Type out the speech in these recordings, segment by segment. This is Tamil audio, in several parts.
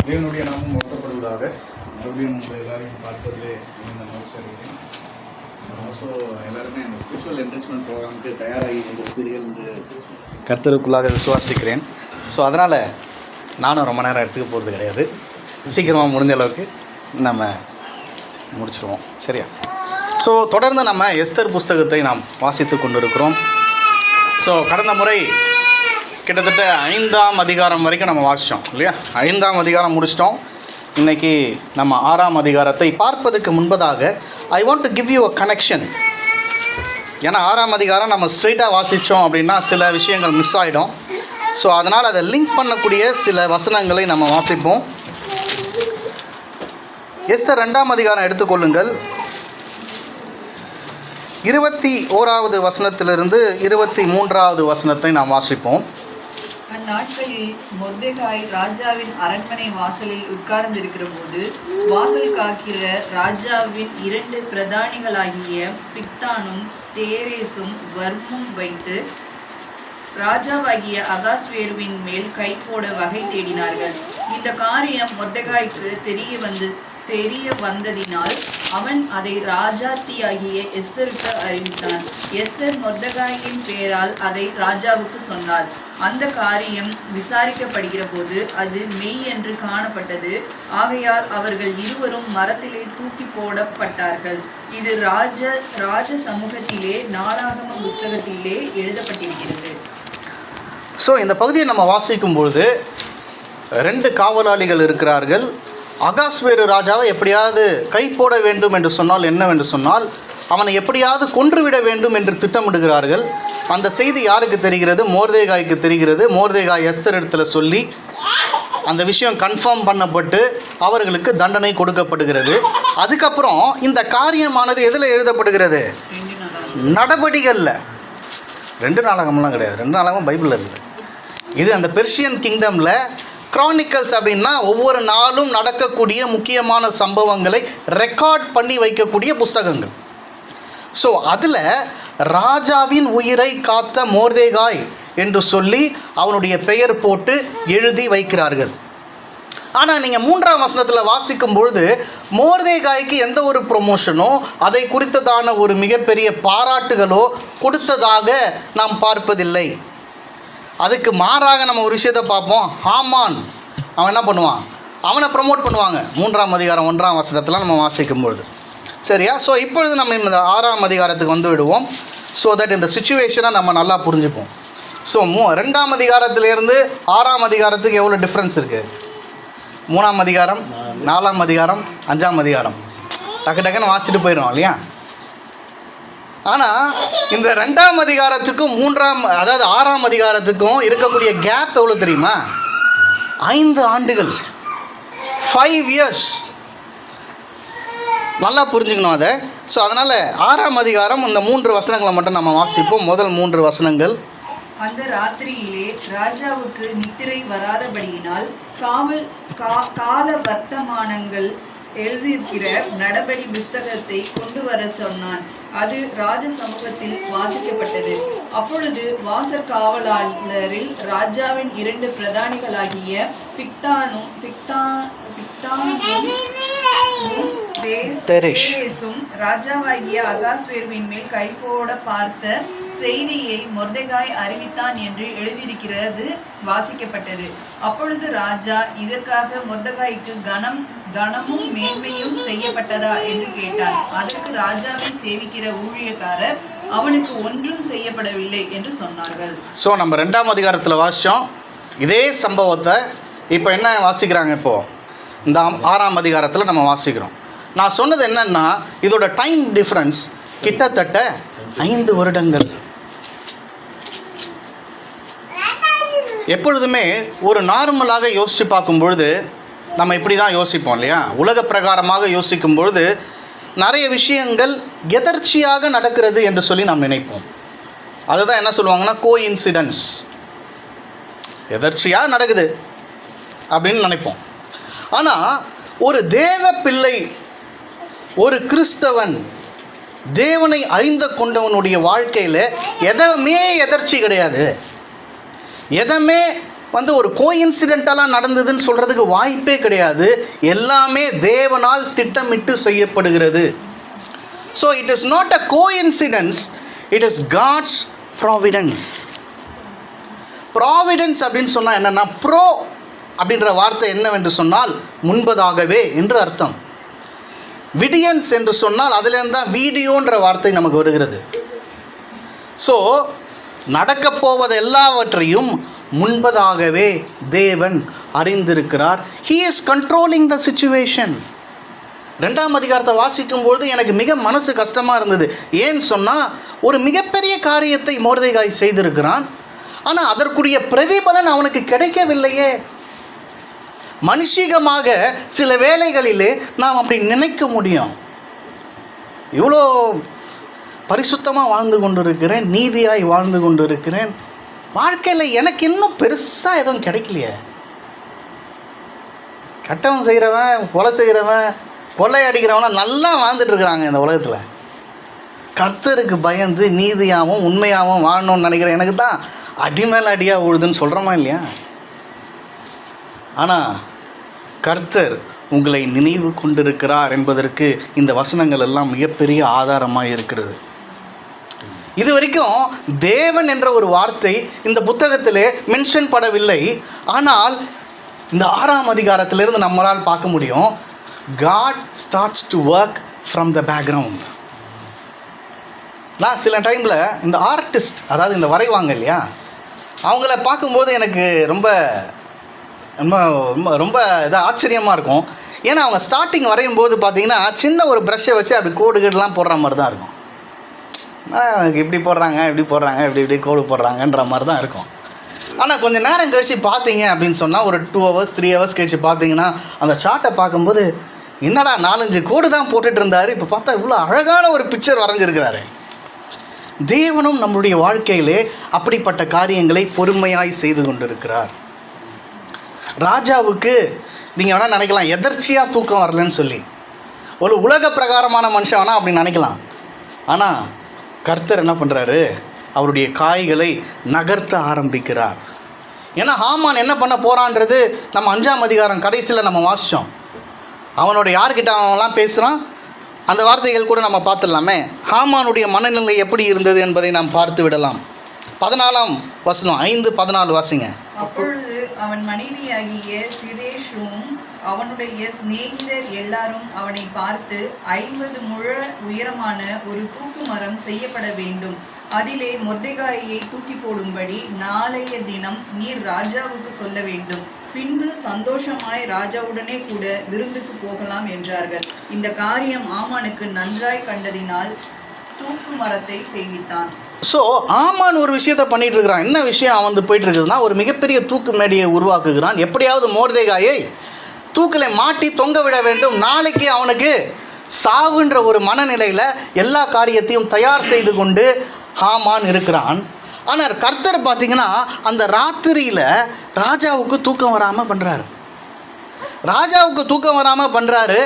தேவனுடைய நாமம் ஒட்டப்படுவதாக. மறுபடியும் உங்களை எல்லாரையும் பார்ப்பதிலே இந்த மகிழ்ச்சி அடைகிறேன். ஸோ எல்லாருமே அந்த ஸ்பிரிச்சுவல் என்ரிச்மெண்ட் ப்ரோக்ராமுக்கு தயாராகி கொண்டிருப்பீர்கள் என்று கர்த்தருக்குள்ளாக விசுவாசிக்கிறேன். ஸோ அதனால் நானும் ரொம்ப நேரம் எடுத்துக்க போகிறது கிடையாது. சீக்கிரமாக முடிஞ்ச அளவுக்கு நம்ம முடிச்சிடுவோம், சரியா? ஸோ தொடர்ந்து நம்ம எஸ்தர் புஸ்தகத்தை நாம் வாசித்து கொண்டிருக்கிறோம். ஸோ கடந்த முறை கிட்டத்தட்ட 5ஆம் அதிகாரம் வரைக்கும் நம்ம வாசித்தோம் இல்லையா? 5ஆம் அதிகாரம் முடிச்சிட்டோம். இன்றைக்கி நம்ம 6ஆம் அதிகாரத்தை பார்ப்பதற்கு முன்பதாக I want to give you a connection. ஏன்னா 6ஆம் அதிகாரம் நம்ம ஸ்ட்ரெயிட்டாக வாசித்தோம் அப்படின்னா சில விஷயங்கள் மிஸ் ஆகிடும். ஸோ அதனால் அதை லிங்க் பண்ணக்கூடிய சில வசனங்களை நம்ம வாசிப்போம். எஸ்தர் 2ஆம் அதிகாரம் எடுத்துக்கொள்ளுங்கள். 21வது வசனத்திலிருந்து 23வது வசனத்தை நாம் வாசிப்போம். அந்நாட்களில் மொர்தெகாய் ராஜாவின் அரண்மனை வாசலில் உட்கார்ந்திருக்கிற போது வாசல் காக்கிற ராஜாவின் 2 பிரதானிகளாகிய பிக்தானும் தேரேசும் வர்மும் வைத்து ராஜாவாகிய அகாஸ்வேருவின் மேல் கை போட வகை தேடினார்கள். இந்த காரியம் மொர்தெகாய்க்கு தெரிய வந்ததினால் அவன் அதை ராஜாத்தியாகிய எஸ்தருக்கு அறிவித்தான். எஸ்தர் மொர்தெகாயின் பேரால் அதை ராஜாவுக்கு சொன்னாள். அந்த காரியம் விசாரிக்கப்படுகிற போது அது மெய் என்று காணப்பட்டது. ஆகையால் அவர்கள் இருவரும் மரத்திலே தூக்கி போடப்பட்டார்கள். இது ராஜ சமூகத்திலே நாளாகம புஸ்தகத்திலே எழுதப்பட்டிருக்கிறது. ஸோ இந்த பகுதியை நம்ம வாசிக்கும்பொழுது 2 காவலாளிகள் இருக்கிறார்கள். அகாஸ்வேரு ராஜாவை எப்படியாவது கை போட வேண்டும் என்று சொன்னால் என்னவென்று சொன்னால் அவனை எப்படியாவது கொன்றுவிட வேண்டும் என்று திட்டமிடுகிறார்கள். அந்த செய்தி யாருக்கு தெரிகிறது? மொர்தெகாய்க்கு தெரிகிறது. மொர்தெகாய் எஸ்தர் இடத்துல சொல்லி அந்த விஷயம் கன்ஃபார்ம் பண்ணப்பட்டு அவர்களுக்கு தண்டனை கொடுக்கப்படுகிறது. அதுக்கப்புறம் இந்த காரியமானது எதில் எழுதப்படுகிறது? நடபடிகளில். 2 நாளாகம்லாம் கிடையாது. 2 நாளாகம் பைபிளில் இருக்குது. இது அந்த பெர்ஷியன் கிங்டமில் கிரானிக்கல்ஸ் அப்படின்னா ஒவ்வொரு நாளும் நடக்கக்கூடிய முக்கியமான சம்பவங்களை ரெக்கார்ட் பண்ணி வைக்கக்கூடிய புஸ்தகங்கள். ஸோ அதில் ராஜாவின் உயிரை காத்த மொர்தெகாய் என்று சொல்லி அவனுடைய பெயர் போட்டு எழுதி வைக்கிறார்கள். ஆனால் நீங்கள் 3ஆம் வசனத்தில் வாசிக்கும் பொழுது மொர்தெகாய்க்கு எந்த ஒரு ப்ரொமோஷனோ அதை குறித்ததான ஒரு மிகப்பெரிய பாராட்டுகளோ கொடுத்ததாக நாம் பார்ப்பதில்லை. அதுக்கு மாறாக நம்ம ஒரு விஷயத்தை பார்ப்போம். ஹாமான் அவன் என்ன பண்ணுவான்? அவனை ப்ரமோட் பண்ணுவாங்க. 3ஆம் அதிகாரம் 1ஆம் வசனத்தில் நம்ம வாசிக்கும் பொழுது, சரியா? ஸோ இப்பொழுது நம்ம இந்த 6ஆம் அதிகாரத்துக்கு வந்து விடுவோம். ஸோ தட் இந்த சுச்சுவேஷனை நம்ம நல்லா புரிஞ்சுப்போம். ஸோ 2ஆம் அதிகாரத்திலேருந்து 6ஆம் அதிகாரத்துக்கு எவ்வளோ டிஃப்ரென்ஸ் இருக்குது? 3ஆம் அதிகாரம், 4ஆம் அதிகாரம், 5ஆம் அதிகாரம் டக்கு டக்குன்னு வாசிட்டு போயிடும் இல்லையா? ஆனால் இந்த 2ஆம் அதிகாரத்துக்கும் 6ஆம் அதிகாரத்துக்கும் இருக்கக்கூடிய கேப் எவ்வளோ தெரியுமா? 5 ஆண்டுகள், 5 இயர்ஸ். நல்லா புரிஞ்சுக்கணும் அதை. ஸோ அதனால் 6ஆம் அதிகாரம் இந்த 3 வசனங்களை மட்டும் நம்ம வாசிப்போம். முதல் 3 வசனங்கள். அந்த ராத்திரியிலே ராஜாவுக்கு நித்திரை வராதபடியினால் கால வர்த்தமானங்கள் எழுதியிருக்கிற நடபடி புஸ்தகத்தை கொண்டு வர சொன்னான். அது ராஜ சமூகத்தில் வாசிக்கப்பட்டது. அப்பொழுது வாசற் காவலாளரில் ராஜாவின் 2 பிரதானிகளாகிய பிக்தானும் தேரேசும் ராஜாவாகிய அகாஸ்வேருவின் மேல் கை போட பார்த்த செய்தியை மொர்தெகாய் அறிவித்தான் என்று எழுதியிருக்கிறது வாசிக்கப்பட்டது. அப்பொழுது ராஜா, இதற்காக மொர்தெகாய்க்கு கனமும் மேன்மையும் செய்யப்பட்டதா என்று கேட்டான். அதற்கு ராஜாவை சேவிக்கிற ஊழியக்காரர், அவனுக்கு ஒன்றும் செய்யப்படவில்லை என்று சொன்னார்கள். ஸோ நம்ம 2ஆம் அதிகாரத்தில் வாசித்தோம் இதே சம்பவத்தை. இப்போ என்ன வாசிக்கிறாங்க? இப்போது இந்த 6ஆம் அதிகாரத்தில் நம்ம வாசிக்கிறோம். நான் சொன்னது என்னென்னா, இதோட டைம் டிஃப்ரென்ஸ் கிட்டத்தட்ட 5 வருடங்கள். எப்பொழுதுமே ஒரு நார்மலாக யோசித்து பார்க்கும்பொழுது நம்ம இப்படி தான் யோசிப்போம் இல்லையா? உலக பிரகாரமாக யோசிக்கும் பொழுது நிறைய விஷயங்கள் எதர்ச்சியாக நடக்கிறது என்று சொல்லி நாம் நினைப்போம். அதுதான் என்ன சொல்லுவாங்கன்னா கோஇன்சிடென்ஸ், எதர்ச்சியாக நடக்குது அப்படின்னு நினைப்போம். ஆனால் ஒரு தேவ பிள்ளை, ஒரு கிறிஸ்தவன், தேவனை அறிந்து கொண்டவனுடைய வாழ்க்கையில் எதுவுமே எதர்ச்சி கிடையாது. எதுவுமே வந்து ஒரு கோஇன்சிடென்டலாக நடந்ததுன்னு சொல்கிறதுக்கு வாய்ப்பே கிடையாது. எல்லாமே தேவனால் திட்டமிட்டு செய்யப்படுகிறது. So it is not a coincidence, it is God's providence. Providence அப்படின்னு சொன்னால் என்னென்னா, ப்ரோ அப்படின்ற வார்த்தை என்னவென்று சொன்னால் முன்பதாகவே என்று அர்த்தம். விடியன்ஸ் என்று சொன்னால் அதிலிருந்து தான் வீடியோன்ற வார்த்தை நமக்கு வருகிறது. ஸோ நடக்கப் போவது எல்லாவற்றையும் முன்பதாகவே தேவன் அறிந்திருக்கிறார். He is controlling the situation. 2ஆம் அதிகாரத்தை வாசிக்கும்பொழுது எனக்கு மிக மனசு கஷ்டமாக இருந்தது. ஏன்னு சொன்னால், ஒரு மிகப்பெரிய காரியத்தை மொர்தெகாய் செய்திருக்கிறான், ஆனால் அதற்குரிய பிரதிபலன் அவனுக்கு கிடைக்கவில்லையே. மனுஷிகமாக சில வேளைகளிலே நாம் அப்படி நினைக்க முடியும். இவ்வளோ பரிசுத்தமாக வாழ்ந்து கொண்டிருக்கிறேன், நீதியாய் வாழ்ந்து கொண்டிருக்கிறேன், வாழ்க்கையில் எனக்கு இன்னும் பெருசாக எதுவும் கிடைக்கலையே. கட்டவன் செய்கிறவன், கொலை செய்கிறவன், கொள்ளை அடிக்கிறவனா நல்லா வாழ்ந்துட்டு இருக்கிறாங்க இந்த உலகத்தில். கர்த்தருக்கு பயந்து நீதியாகவும் உண்மையாகவும் வாழணும்னு நினைக்கிறேன் எனக்கு தான் அடி மேலே அடியாக உழுதுன்னு சொல்கிறோமா இல்லையா? ஆனால் கர்த்தர் உங்களை நினைவு கொண்டிருக்கிறார் என்பதற்கு இந்த வசனங்கள் எல்லாம் மிகப்பெரிய ஆதாரமாக இருக்கிறது. இது வரைக்கும் தேவன் என்ற ஒரு வார்த்தை இந்த புத்தகத்திலே மென்ஷன் படவில்லை. ஆனால் இந்த 6ஆம் அதிகாரத்திலிருந்து நம்மளால் பார்க்க முடியும், God starts to work from the background. நான் சில டைமில் இந்த ஆர்டிஸ்ட், அதாவது இந்த வரைவாங்க இல்லையா, அவங்கள பார்க்கும்போது எனக்கு ரொம்ப ரொம்ப ரொம்ப இதாக ஆச்சரியமாக இருக்கும். ஏன்னா அவங்க ஸ்டார்டிங் வரையும் போது பார்த்தீங்கன்னா சின்ன ஒரு ப்ரஷ்ஷை வச்சு அப்படி கோடுகள்லாம் போடுற மாதிரி தான் இருக்கும். இப்படி போடுறாங்க, இப்படி போடுறாங்க, இப்படி கோடு போடுறாங்கன்ற மாதிரி தான் இருக்கும். ஆனால் கொஞ்சம் நேரம் கழித்து பார்த்தீங்க அப்படின்னு சொன்னால், ஒரு 2 hours 3 hours கழித்து பார்த்தீங்கன்னா அந்த சார்ட்டை பார்க்கும்போது, என்னடா 4-5 கோடு தான் போட்டுட்டு இருந்தார், இப்போ பார்த்தா இவ்வளோ அழகான ஒரு பிக்சர் வரைஞ்சிருக்கிறாரு. தேவனும் நம்முடைய வாழ்க்கையிலே அப்படிப்பட்ட காரியங்களை பொறுமையாய் செய்து கொண்டிருக்கிறார். ராஜாவுக்கு நீங்கள் வேணால் நினைக்கலாம் எதர்ச்சியாக தூக்கம் வரலன்னு சொல்லி, ஒரு உலக பிரகாரமான மனுஷன் வேணால் அப்படி நினைக்கலாம். ஆனால் கர்த்தர் என்ன பண்ணுறாரு, அவருடைய காய்களை நகர்த்த ஆரம்பிக்கிறார். ஏன்னா ஹாமான் என்ன பண்ண போகிறான்றது நம்ம 5ஆம் அதிகாரம் கடைசியில் நம்ம வாசித்தோம். அவனோட யார்கிட்ட அவன்லாம் பேசுகிறான், அந்த வார்த்தைகள் கூட நம்ம பார்த்துடலாமே. ஹாமானுடைய மனநிலை எப்படி இருந்தது என்பதை நாம் பார்த்து விடலாம். 14ஆம் வசனம் 5-14 வாசிங்க. அப்பொழுது அவன் மனைவியாகிய சிரேஷும் அவனுடைய சிநேகிதர் எல்லாரும் அவனை பார்த்து, 50 முழ உயரமான ஒரு தூக்கு மரம் செய்யப்பட வேண்டும், அதிலே மொர்தெகாயை தூக்கி போடும்படி நாளைய தினம் நீர் ராஜாவுக்கு சொல்ல வேண்டும், பின்பு சந்தோஷமாய் ராஜாவுடனே கூட விருந்துக்கு போகலாம் என்றார்கள். இந்த காரியம் ஆமானுக்கு நன்றாய் கண்டதினால் தூக்கு மரத்தை செய்வித்தான். ஸோ ஆமான் ஒரு விஷயத்தை பண்ணிகிட்டு இருக்கிறான். என்ன விஷயம் அவன் வந்து போயிட்டு இருக்குதுன்னா, ஒரு மிகப்பெரிய தூக்கு மேடையை உருவாக்குகிறான். எப்படியாவது மொர்தெகாயை தூக்கில் மாட்டி தொங்க விட வேண்டும், நாளைக்கு அவனுக்கு சாவுன்ற ஒரு மனநிலையில் எல்லா காரியத்தையும் தயார் செய்து கொண்டு ஹாமான் இருக்கிறான். ஆனால் கர்த்தர் பார்த்திங்கன்னா அந்த ராத்திரியில் ராஜாவுக்கு தூக்கம் வராமல் பண்ணுறாரு.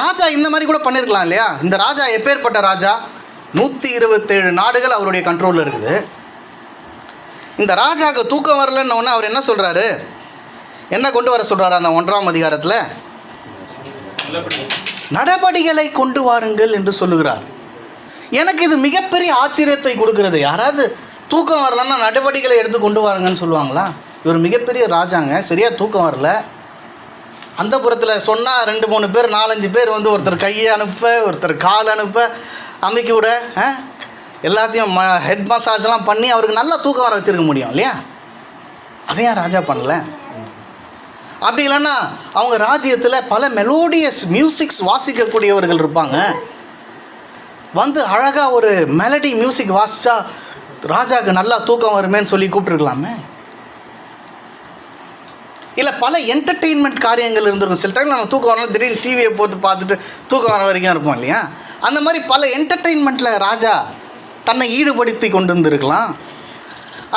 ராஜா இந்த மாதிரி கூட பண்ணியிருக்கலாம் இல்லையா? இந்த ராஜா எப்பேற்பட்ட ராஜா? 127 நாடுகள் அவருடைய கண்ட்ரோலில் இருக்குது. இந்த ராஜாவுக்கு தூக்கம் வரலன்னு அவர் என்ன சொல்கிறாரு, என்ன கொண்டு வர சொல்கிறாரு? அந்த 1ஆம் அதிகாரத்தில் நடபடிகளை கொண்டு வாருங்கள் என்று சொல்லுகிறார். எனக்கு இது மிகப்பெரிய ஆச்சரியத்தை கொடுக்கிறது. யாராவது தூக்கம் வரலன்னா நடவடிக்கைகளை எடுத்து கொண்டு வாருங்கன்னு சொல்லுவாங்களா? இவர் மிகப்பெரிய ராஜாங்க, சரியாக தூக்கம் வரல. அந்த புறத்தில் சொன்னால் 2-3 பேர் 4-5 பேர் வந்து ஒருத்தர் கையை அனுப்ப, ஒருத்தர் கால் அனுப்ப, அமைக்கி விட, எல்லாத்தையும் ஹெட் மசாஜ்லாம் பண்ணி அவருக்கு நல்லா தூக்கம் வர வச்சுருக்க முடியும் இல்லையா? அதையும் ராஜா பண்ணல. அப்படி இல்லைன்னா அவங்க ராஜ்யத்தில் பல மெலோடியஸ் மியூசிக்ஸ் வாசிக்கக்கூடியவர்கள் இருப்பாங்க. வந்து அழகாக ஒரு மெலடி மியூசிக் வாசித்தா ராஜாவுக்கு நல்லா தூக்கம் வருமேன்னு சொல்லி கூப்பிட்டுருக்கலாமே. இல்லை பல என்டர்டெயின்மெண்ட் காரியங்கள் இருந்திருக்கும். சில டைம் நம்ம தூக்கம் வரலாம், திடீர்னு டிவியை போட்டு பார்த்துட்டு தூக்கம் வர வரைக்கும் இருப்போம் இல்லையா? அந்த மாதிரி பல என்டர்டெயின்மெண்ட்டில் ராஜா தன்னை ஈடுபடுத்தி கொண்டு வந்திருக்கலாம்.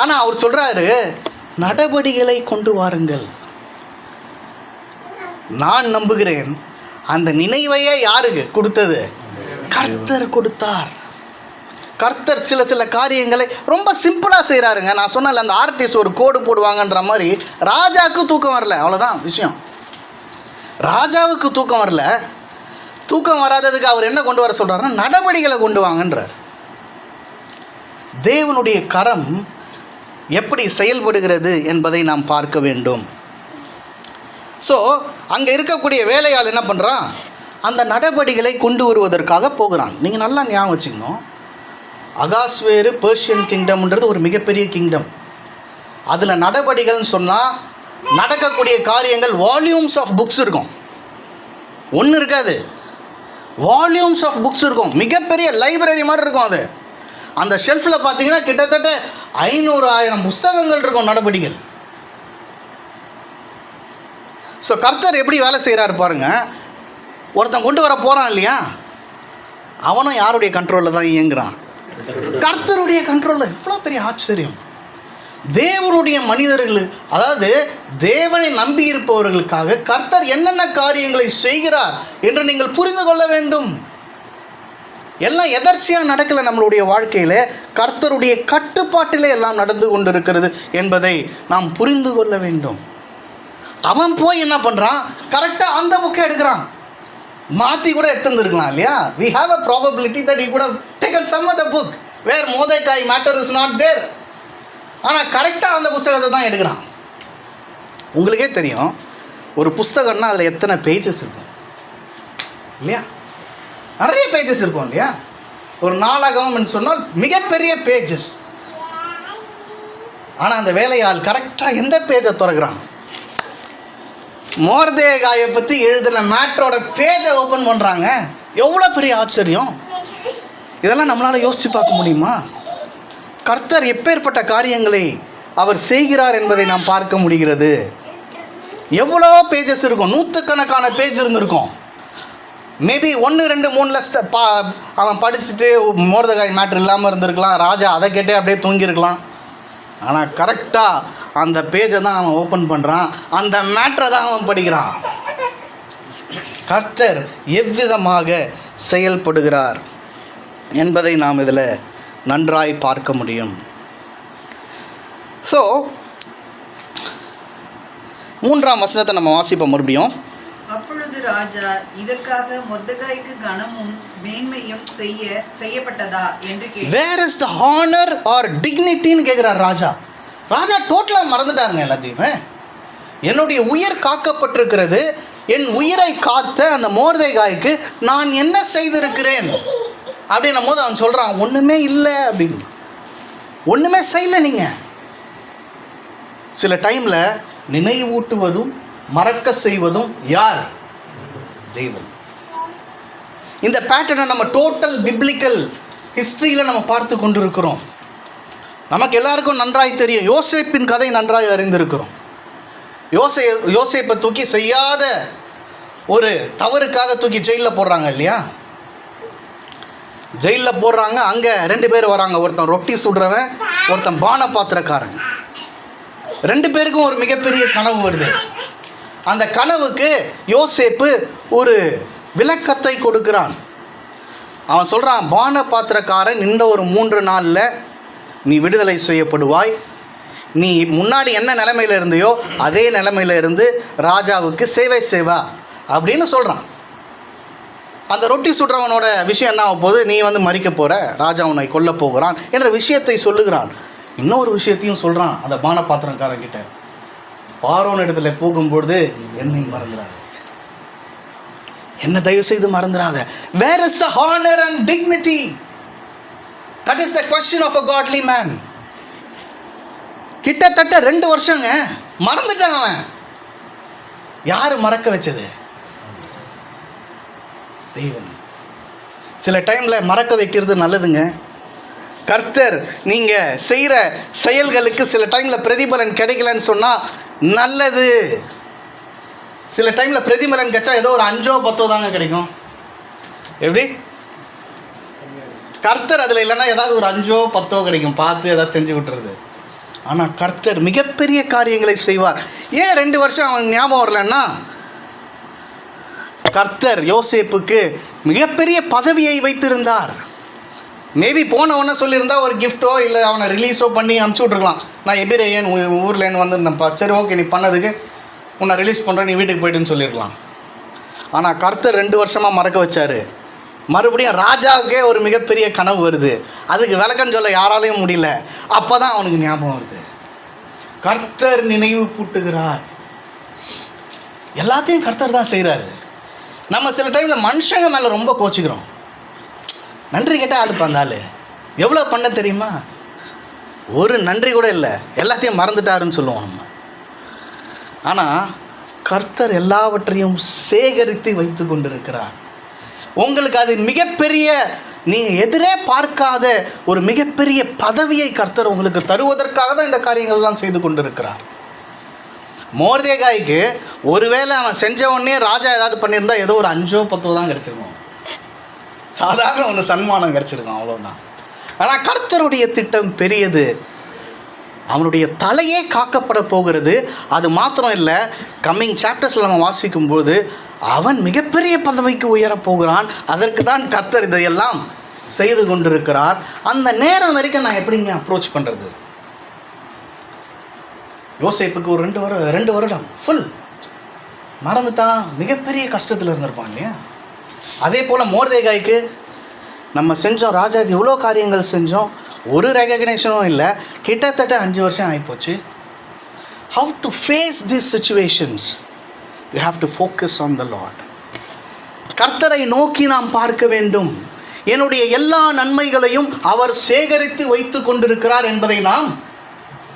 ஆனால் அவர் சொல்கிறாரு, நடபடிகளை கொண்டு வாருங்கள். நான் நம்புகிறேன் அந்த நினைவையே யாருக்கு கொடுத்தது? கர்த்தர் கொடுத்தார். கர்த்தர் சில சில காரியங்களை ரொம்ப சிம்பிளாக செய்கிறாருங்க. நான் சொன்னல அந்த ஆர்டிஸ்ட் ஒரு கோடு போடுவாங்கன்ற மாதிரி ராஜாவுக்கு தூக்கம் வரல, அவ்வளோதான் விஷயம். ராஜாவுக்கு தூக்கம் வரல. தூக்கம் வராததுக்கு அவர் என்ன கொண்டு வர சொல்கிறாருன்னா நடவடிக்கைகளை கொண்டு வாங்கன்றார். தேவனுடைய கரம் எப்படி செயல்படுகிறது என்பதை நாம் பார்க்க வேண்டும். ஸோ அங்கே இருக்கக்கூடிய வேலையால் என்ன பண்ணுறான், அந்த நடவடிக்கைகளை கொண்டு வருவதற்காக போகிறான். நீங்கள் நல்லா ஞாபகம் வச்சுக்கணும், அகாஸ்வேரு பெர்ஷியன் கிங்டம்ன்றது ஒரு மிகப்பெரிய கிங்டம். அதில் நடவடிக்கைகள்னு சொன்னால் நடக்கக்கூடிய காரியங்கள் வால்யூம்ஸ் ஆஃப் புக்ஸ் இருக்கும். ஒன்று இருக்காது, வால்யூம்ஸ் ஆஃப் புக்ஸ் இருக்கும். மிகப்பெரிய லைப்ரரி மாதிரி இருக்கும். அது அந்த ஷெல்ஃபில் பார்த்தீங்கன்னா கிட்டத்தட்ட 500,000 புஸ்தகங்கள் இருக்கும், நடவடிக்கைகள். ஸோ கர்த்தர் எப்படி வேலை செய்கிறாரு பாருங்க. ஒருத்தன் கொண்டு வர போகிறான் இல்லையா, அவனும் யாருடைய கண்ட்ரோலில் தான் இயங்குறான், கர்த்தருடைய கண்ட்ரோலில். இவ்வளோ பெரிய ஆச்சரியம். தேவனுடைய மனிதர்கள், அதாவது தேவனை நம்பி இருப்பவர்களுக்காக கர்த்தர் என்னென்ன காரியங்களை செய்கிறார் என்று நீங்கள் புரிந்து கொள்ள வேண்டும். எல்லாம் எதர்ச்சியாக நடக்கலை. நம்மளுடைய வாழ்க்கையில் கர்த்தருடைய கட்டுப்பாட்டிலே எல்லாம் நடந்து கொண்டிருக்கிறது என்பதை நாம் புரிந்து கொள்ள வேண்டும். அவன் போய் என்ன பண்ணுறான், கரெக்டாக அந்த புக்கை எடுக்கிறான். மாற்றி கூட எடுத்துருந்துருக்கலாம் இல்லையா. we have a probability that he could have taken some other book where Mordecai matter is not there. ஆனால் கரெக்டாக அந்த புஸ்தகத்தை தான் எடுக்கிறான். உங்களுக்கே தெரியும், ஒரு புஸ்தகம்னா அதில் எத்தனை பேஜஸ் இருக்கும் இல்லையா, நிறைய பேஜஸ் இருக்கும் இல்லையா. ஒரு நாடகம்னு சொன்னால் மிகப்பெரிய பேஜஸ். ஆனால் அந்த வேலையால் கரெக்டாக எந்த பேஜை திறக்கிறான், மோர்தேகாயை பற்றி எழுதின மேட்டரோட பேஜை ஓப்பன் பண்ணுறாங்க. எவ்வளோ பெரிய ஆச்சரியம். இதெல்லாம் நம்மளால் யோசித்து பார்க்க முடியுமா? கர்த்தர் எப்பேற்பட்ட காரியங்களை அவர் செய்கிறார் என்பதை நாம் பார்க்க முடிகிறது. எவ்வளோ பேஜஸ் இருக்கும், நூற்றுக்கணக்கான பேஜ் இருந்திருக்கும். மேபி 1, 2, 3 அவன் படிச்சுட்டு மோர்தேகாய் மேட்ரு இல்லாமல் இருந்திருக்கலாம். ராஜா அதை கேட்டே அப்படியே தூங்கியிருக்கலாம். ஆனால் கரெக்டாக அந்த பேஜை தான் அவன் ஓப்பன் பண்ணுறான், அந்த மேட்ரை தான் அவன் படிக்கிறான். கர்த்தர் எவ்விதமாக செயல்படுகிறார் என்பதை நாம் இதில் நன்றாய் பார்க்க முடியும். ஸோ 3ஆம் வசனத்தை நம்ம வாசிப்போம் மறுபடியும். அப்பொழுது ராஜா, இதற்காக மொர்தெகாய்க்கு கனமும் மேன்மையும் செய்யப்பட்டதா என்று கேட்டார். Where is the honour or டிக்னிட்டின்னு கேட்குறார் ராஜா. ராஜா டோட்டலாக மறந்துட்டாருங்க எல்லாத்தையுமே. என்னுடைய உயிர் காக்கப்பட்டிருக்கிறது, என் உயிரை காத்த அந்த மோர்தெகாய்க்கு நான் என்ன செய்திருக்கிறேன் அப்படின்னும் போது அவன் சொல்கிறான், ஒன்றுமே இல்லை அப்படின்னு. ஒன்றுமே செய்யலை. நீங்கள் சில டைமில் நினைவூட்டுவதும் மறக்க செய்வதும் யார்? தெய்வம். இந்த பேட்டர்னை நம்ம டோட்டல் பிப்ளிக்கல் ஹிஸ்ட்ரியில் நம்ம பார்த்து கொண்டிருக்கிறோம். நமக்கு எல்லாருக்கும் நன்றாய் தெரியும், யோசேப்பின் கதை நன்றாய் அறிந்திருக்கிறோம். யோசேப்பை தூக்கி செய்யாத ஒரு தவறுக்காக தூக்கி ஜெயிலில் போடுறாங்க இல்லையா. ஜெயிலில் போடுறாங்க. அங்கே 2 பேர் வராங்க, ஒருத்தன் ரொட்டி சுடுறவன், ஒருத்தன் பான பாத்திரக்காரன். 2 பேருக்கும் ஒரு மிகப்பெரிய கனவு வருது. அந்த கனவுக்கு யோசேப்பு ஒரு விளக்கத்தை கொடுக்கிறான். அவன் சொல்கிறான், பான பாத்திரக்காரன் இந்த ஒரு 3 நாளில் நீ விடுதலை செய்யப்படுவாய். நீ முன்னாடி என்ன நிலைமையில் இருந்தையோ அதே நிலைமையில் இருந்து ராஜாவுக்கு சேவை செய்வா அப்படின்னு சொல்கிறான். அந்த ரொட்டி சுடுறவனோட விஷயம் என்ன ஆகும் போது, நீ மறிக்க போகிற, ராஜா உன்னை கொல்ல போகிறான் என்ற விஷயத்தை சொல்லுகிறான். இன்னொரு விஷயத்தையும் சொல்கிறான் அந்த பான பாத்திரக்காரங்கிட்ட, பார்வோன் இடத்துல போகும்பொழுது என்னை மறந்துடாத, என்ன தயவு செய்து மறந்துடாத. Where is the honour and dignity? That is the question of a godly man. கிட்டத்தட்ட 2 வருஷங்க மறந்துட்டான் அவன். யாரு மறக்க வச்சது? தெய்வம். சில டைமில் மறக்க வைக்கிறது நல்லதுங்க. கர்த்தர் நீங்கள் செய்கிற செயல்களுக்கு சில டைமில் பிரதிபலன் கிடைக்கலன்னு சொன்னால் நல்லது. சில டைமில் பிரதிபலன் கிடைச்சா ஏதோ ஒரு 5 or 10 தாங்க கிடைக்கும். எப்படி? கர்த்தர் அதில் இல்லைன்னா ஏதாவது ஒரு 5 or 10 கிடைக்கும், பார்த்து ஏதாவது செஞ்சு விட்டுறது. ஆனால் கர்த்தர் மிகப்பெரிய காரியங்களை செய்வார். ஏன் 2 வருஷம் அவன் ஞாபகம் வரலன்னா, கர்த்தர் யோசேப்புக்கு மிகப்பெரிய பதவியை வைத்திருந்தார். மேபி போன உடனே சொல்லியிருந்தா ஒரு கிஃப்ட்டோ இல்லை அவனை ரிலீஸோ பண்ணி அனுப்பிச்சி விட்ருக்கலாம். நான் எபிரேயன் ஊர்லேருந்து வந்துருந்தேன்ப்பா, சரி ஓகே நீ பண்ணதுக்கு உன்னை ரிலீஸ் பண்ணுறேன், நீ வீட்டுக்கு போய்ட்டுன்னு சொல்லியிருக்கலாம். ஆனால் கர்த்தர் 2 வருஷமாக மறக்க வச்சார். மறுபடியும் ராஜாவுக்கே ஒரு மிகப்பெரிய கனவு வருது, அதுக்கு விளக்கம் சொல்ல யாராலையும் முடியல. அப்போ தான் அவனுக்கு ஞாபகம் வருது, கர்த்தர் நினைவு கூட்டுகிறார். எல்லாத்தையும் கர்த்தர் தான் செய்கிறாரு. நம்ம சில டைமில் மனுஷங்க மேலே ரொம்ப கோச்சிக்கிறோம். நன்றி கேட்டால் ஆள் பந்தாள் எவ்வளோ பண்ண தெரியுமா, ஒரு நன்றி கூட இல்லை, எல்லாத்தையும் மறந்துட்டாருன்னு சொல்லுவோம் நம்ம. ஆனால் கர்த்தர் எல்லாவற்றையும் சேகரித்து வைத்து கொண்டிருக்கிறார். உங்களுக்கு அது மிகப்பெரிய, நீங்கள் எதிரே பார்க்காத ஒரு மிகப்பெரிய பதவியை கர்த்தர் உங்களுக்கு தருவதற்காக தான் இந்த காரியங்கள்லாம் செய்து கொண்டிருக்கிறார். மொர்தெகாய்க்கு ஒருவேளை அவன் செஞ்ச உடனே ராஜா ஏதாவது பண்ணியிருந்தா ஏதோ ஒரு 5-10 தான் கிடச்சிருக்கும், சாதாரண ஒன்று சன்மானம் கிடச்சிருக்கும், அவ்வளோதான். ஆனால் கர்த்தருடைய திட்டம் பெரியது. அவனுடைய தலையே காக்கப்பட போகிறது. அது மாத்திரம் இல்லை, கம்மிங் சாப்டர்ஸில் நம்ம வாசிக்கும்போது அவன் மிகப்பெரிய பதவிக்கு உயரப்போகிறான். அதற்கு தான் கர்த்தர் இதையெல்லாம் செய்து கொண்டிருக்கிறார். அந்த நேரம் வரைக்கும் நான் எப்படிங்க அப்ரோச் பண்ணுறது? யோசேப்புக்கு ஒரு 2 வருடம் ஃபுல் மறந்துட்டான், மிகப்பெரிய கஷ்டத்தில் இருந்திருப்பான் இல்லையா? அதே போல் மொர்தெகாய்க்கு நம்ம செஞ்சோம், ராஜாவுக்கு இவ்வளோ காரியங்கள் செஞ்சோம், ஒரு ரெகக்னேஷனும் இல்லை, கிட்டத்தட்ட 5 வருஷம் ஆகிப்போச்சு. How to face this situations? You have to focus on the lord. கர்த்தரை நோக்கி நாம் பார்க்க வேண்டும். என்னுடைய எல்லா நன்மைகளையும் அவர் சேகரித்து வைத்து கொண்டிருக்கிறார் என்பதை நாம்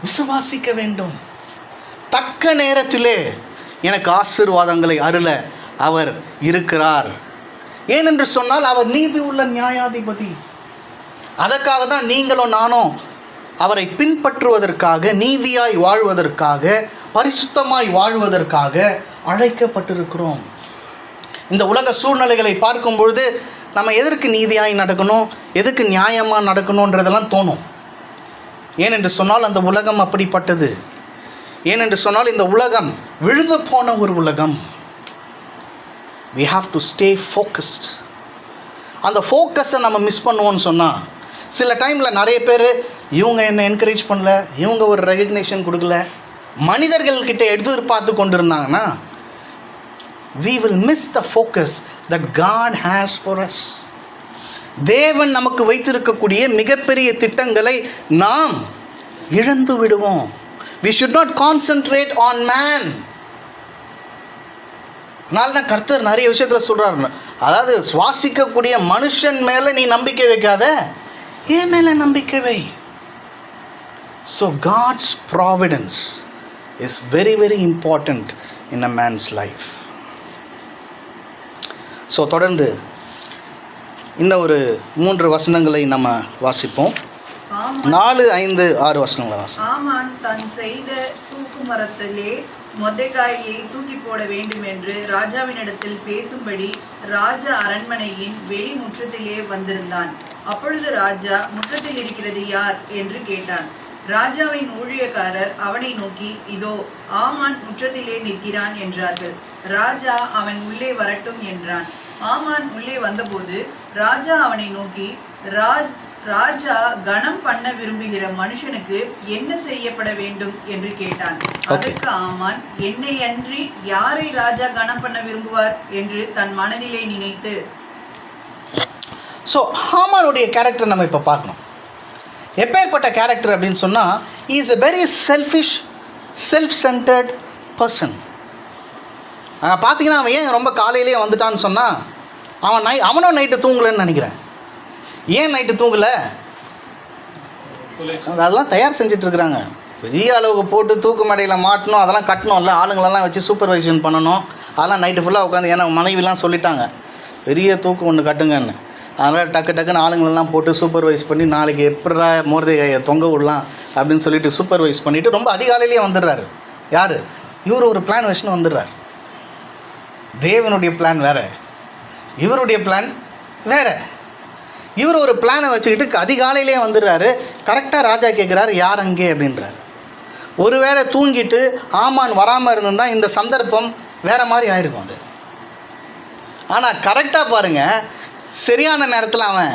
விசுவாசிக்க வேண்டும். தக்க நேரத்திலே எனக்கு ஆசீர்வாதங்களை அருள அவர் இருக்கிறார். ஏனென்று சொன்னால் அவர் நீதி உள்ள நியாயாதிபதி. அதற்காக தான் நீங்களும் நானும் அவரை பின்பற்றுவதற்காக, நீதியாய் வாழ்வதற்காக, பரிசுத்தமாய் வாழ்வதற்காக அழைக்கப்பட்டிருக்கிறோம். இந்த உலக சூழ்நிலைகளை பார்க்கும் பொழுது நம்ம எதற்கு நீதியாய் நடக்கணும், எதுக்கு நியாயமாக நடக்கணுன்றதெல்லாம் தோணும். ஏனென்று சொன்னால் அந்த உலகம் அப்படிப்பட்டது. ஏனென்று சொன்னால் இந்த உலகம் விழுந்து போன ஒரு உலகம். we have to stay focused. அந்த ஃபோக்கஸை நம்ம மிஸ் பண்ணுவோன்னு சொன்னால், சில டைமில் நிறைய பேர் இவங்க என்ன என்கரேஜ் பண்ணல, இவங்க ஒரு ரெகக்னேஷன் கொடுக்கல, மனிதர்கள்கிட்ட எதிர்பார்த்து கொண்டு இருந்தாங்கன்னா we will miss the focus that God has for us. தேவன் நமக்கு வைத்திருக்கக்கூடிய மிகப்பெரிய திட்டங்களை நாம் இழந்து விடுவோம். we should not concentrate on man. அதனால தான் கர்த்தர் நிறைய விஷயத்தில் சொல்கிறார், அதாவது சுவாசிக்கக்கூடிய மனுஷன் மேலே நீ நம்பிக்கை வைக்காத, என் மேலே நம்பிக்கை வை. So God's providence is very very important in a man's life. So தொடர்ந்து இன்னும் ஒரு 3 வசனங்களை நம்ம வாசிப்போம். 4, 5, 6 வசனங்களை வாசிப்போம். ஆமான் தான் செய்த தூக்கு மரத்திலே மொர்தெகாயை தூக்கி போட வேண்டும் என்று ராஜாவினிடத்தில் பேசும்படி ராஜா அரண்மனையின் வெளி முற்றத்திலே வந்திருந்தான். அப்பொழுது ராஜா, முற்றத்தில் இருக்கிறது யார் என்று கேட்டான். ராஜாவின் ஊழியக்காரர் அவனை நோக்கி, இதோ ஆமான் முற்றத்திலே நிற்கிறான் என்றார்கள். ராஜா, அவன் உள்ளே வரட்டும் என்றான். ஆமான் உள்ளே வந்தபோது ராஜா அவனை நோக்கி, ராஜா கனம் பண்ண விரும்புகிற மனுஷனுக்கு என்ன செய்யப்பட வேண்டும் என்று கேட்டான். அதற்கு ஆமான், என்னை அன்றி யாரை ராஜா கனம் பண்ண விரும்புவார் என்று தன் மனதிலே நினைத்து. ஸோ ஹாமானுடைய கேரக்டர் நம்ம இப்போ பார்க்கணும். எப்பேற்பட்ட கேரக்டர் அப்படின்னு சொன்னால், is a very selfish, self centred person. பார்த்தீங்கன்னா அவன் ஏன் ரொம்ப காலையிலேயே வந்துட்டான்னு சொன்னால், அவனும் நைட்டு தூங்கலைன்னு நினைக்கிறேன். ஏன் நைட்டு தூங்கலை? அதெல்லாம் தயார் செஞ்சிட்ருக்குறாங்க. பெரிய அளவுக்கு போட்டு தூக்கு மடையில் மாட்டணும், அதெல்லாம் கட்டணும்ல, ஆளுங்களெல்லாம் வச்சு சூப்பர்வைசன் பண்ணணும். அதெல்லாம் நைட்டு ஃபுல்லாக உட்காந்து, ஏன்னா மனைவிலாம் சொல்லிட்டாங்க பெரிய தூக்கு ஒன்று கட்டுங்கன்னு. அதனால் டக்குன்னு ஆளுங்களெல்லாம் போட்டு சூப்பர்வைஸ் பண்ணி, நாளைக்கு எப்படா மொர்தெகாயை தொங்க விடலாம் அப்படின்னு சொல்லிட்டு சூப்பர்வைஸ் பண்ணிவிட்டு ரொம்ப அதிகாலையிலேயே வந்துடுறாரு. யார்? இவர் ஒரு பிளான் வச்சுன்னு வந்துடுறார். தேவனுடைய பிளான் வேறு, இவருடைய பிளான் வேறு. இவர் ஒரு பிளானை வச்சுக்கிட்டு அதிகாலையிலே வந்துடுறாரு. கரெக்டாக ராஜா கேட்குறாரு, யார் அங்கே அப்படின்றார். ஒருவேளை தூங்கிட்டு ஆமான் வராமல் இருந்திருந்தால் இந்த சந்தர்ப்பம் வேறு மாதிரி ஆயிருக்கும் அது. ஆனால் கரெக்டாக பாருங்கள், சரியான நேரத்தில் அவன்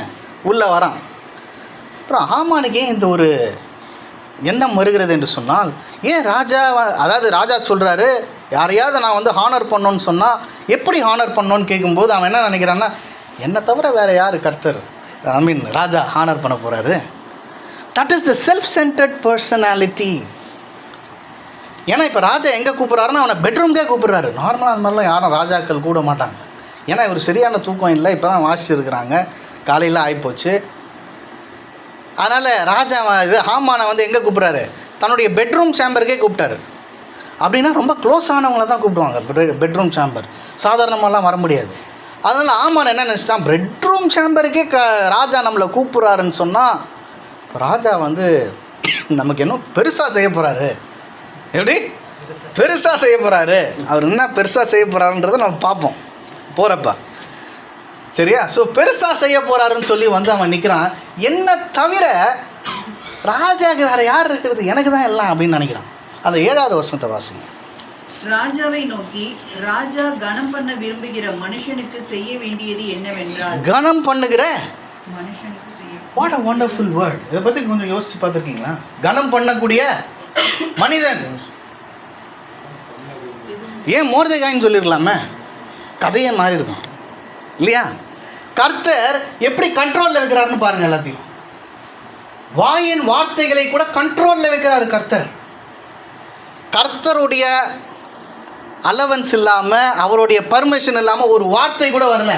உள்ளே வரான். அப்புறம் ஹாமானுக்கு ஏன் இந்த ஒரு எண்ணம் வருகிறது என்று சொன்னால், ஏன் அதாவது ராஜா சொல்கிறாரு யாரையாவது நான் வந்து ஹானர் பண்ணோன்னு சொன்னால் எப்படி ஹானர் பண்ணோன்னு கேட்கும்போது அவன் என்ன நினைக்கிறான்னா, என்னை தவிர வேறு யார் கர்த்தர் ராஜா ஹானர் பண்ண போகிறாரு. That is the self centred personality. ஏன்னா இப்போ ராஜா எங்கே கூப்பிட்றாருன்னா அவனை பெட்ரூம்கே கூப்பிட்றாரு. நார்மலாக அந்த மாதிரிலாம் யாரும் ராஜாக்கள் கூட மாட்டாங்க. ஏன்னா இவர் சரியான தூக்கம் இல்லை, இப்போ தான் வாசிச்சுருக்கிறாங்க, காலையில் ஆகிப்போச்சு. அதனால் ராஜா ஹாமானை வந்து எங்கே கூப்பிட்றாரு, தன்னுடைய பெட்ரூம் சேம்பருக்கே கூப்பிட்டாரு. அப்படின்னா ரொம்ப க்ளோஸ் ஆனவங்கள தான் கூப்பிடுவாங்க பெட்ரூம் சேம்பர், சாதாரணமாலாம் வர முடியாது. அதனால் ஹாமான் என்ன நினச்சிட்டான், பெட்ரூம் சேம்பருக்கே ராஜா நம்மளை கூப்பிட்றாருன்னு சொன்னால் ராஜா வந்து நமக்கு இன்னும் பெருசாக செய்ய போகிறாரு. எப்படி பெருசாக செய்ய போகிறாரு, அவர் என்ன பெருசாக செய்ய போகிறாருன்றதை நம்ம பார்ப்போம் போகிறப்ப, சரியா? ஸோ பெருசாக செய்ய போகிறாருன்னு சொல்லி வந்து அவன் நிற்கிறான். என்ன தவிர ராஜாவுக்கு வேறு யார் இருக்கிறது, எனக்கு தான் எல்லாம் அப்படின்னு நினைக்கிறான். அந்த 7வது வசனத்தை வாசிங்க. ராஜாவை நோக்கி, ராஜா கனம் பண்ண விரும்புகிற மனுஷனுக்கு செய்ய வேண்டியது என்னவென்றால், கனம் பண்ணுகிற மனுஷனுக்கு செய்ய, வாட் அ வண்டர்ஃபுல் வேர்ட். இதை பற்றி கொஞ்சம் யோசிச்சு பார்த்துருக்கீங்களா? கனம் பண்ணக்கூடிய மனிதன். ஏன் மோர்தெகாய்ன்னு சொல்லிடலாமே, கதையே மாறி இருக்கும் இல்லையா? கர்த்தர் எப்படி கண்ட்ரோலில் வைக்கிறாருன்னு பாருங்கள். எல்லாத்தையும் வாயின் வார்த்தைகளை கூட கண்ட்ரோலில் வைக்கிறாரு கர்த்தர். கர்த்தருடைய அலவன்ஸ் இல்லாமல், அவருடைய பர்மிஷன் இல்லாமல் ஒரு வார்த்தை கூட வரல.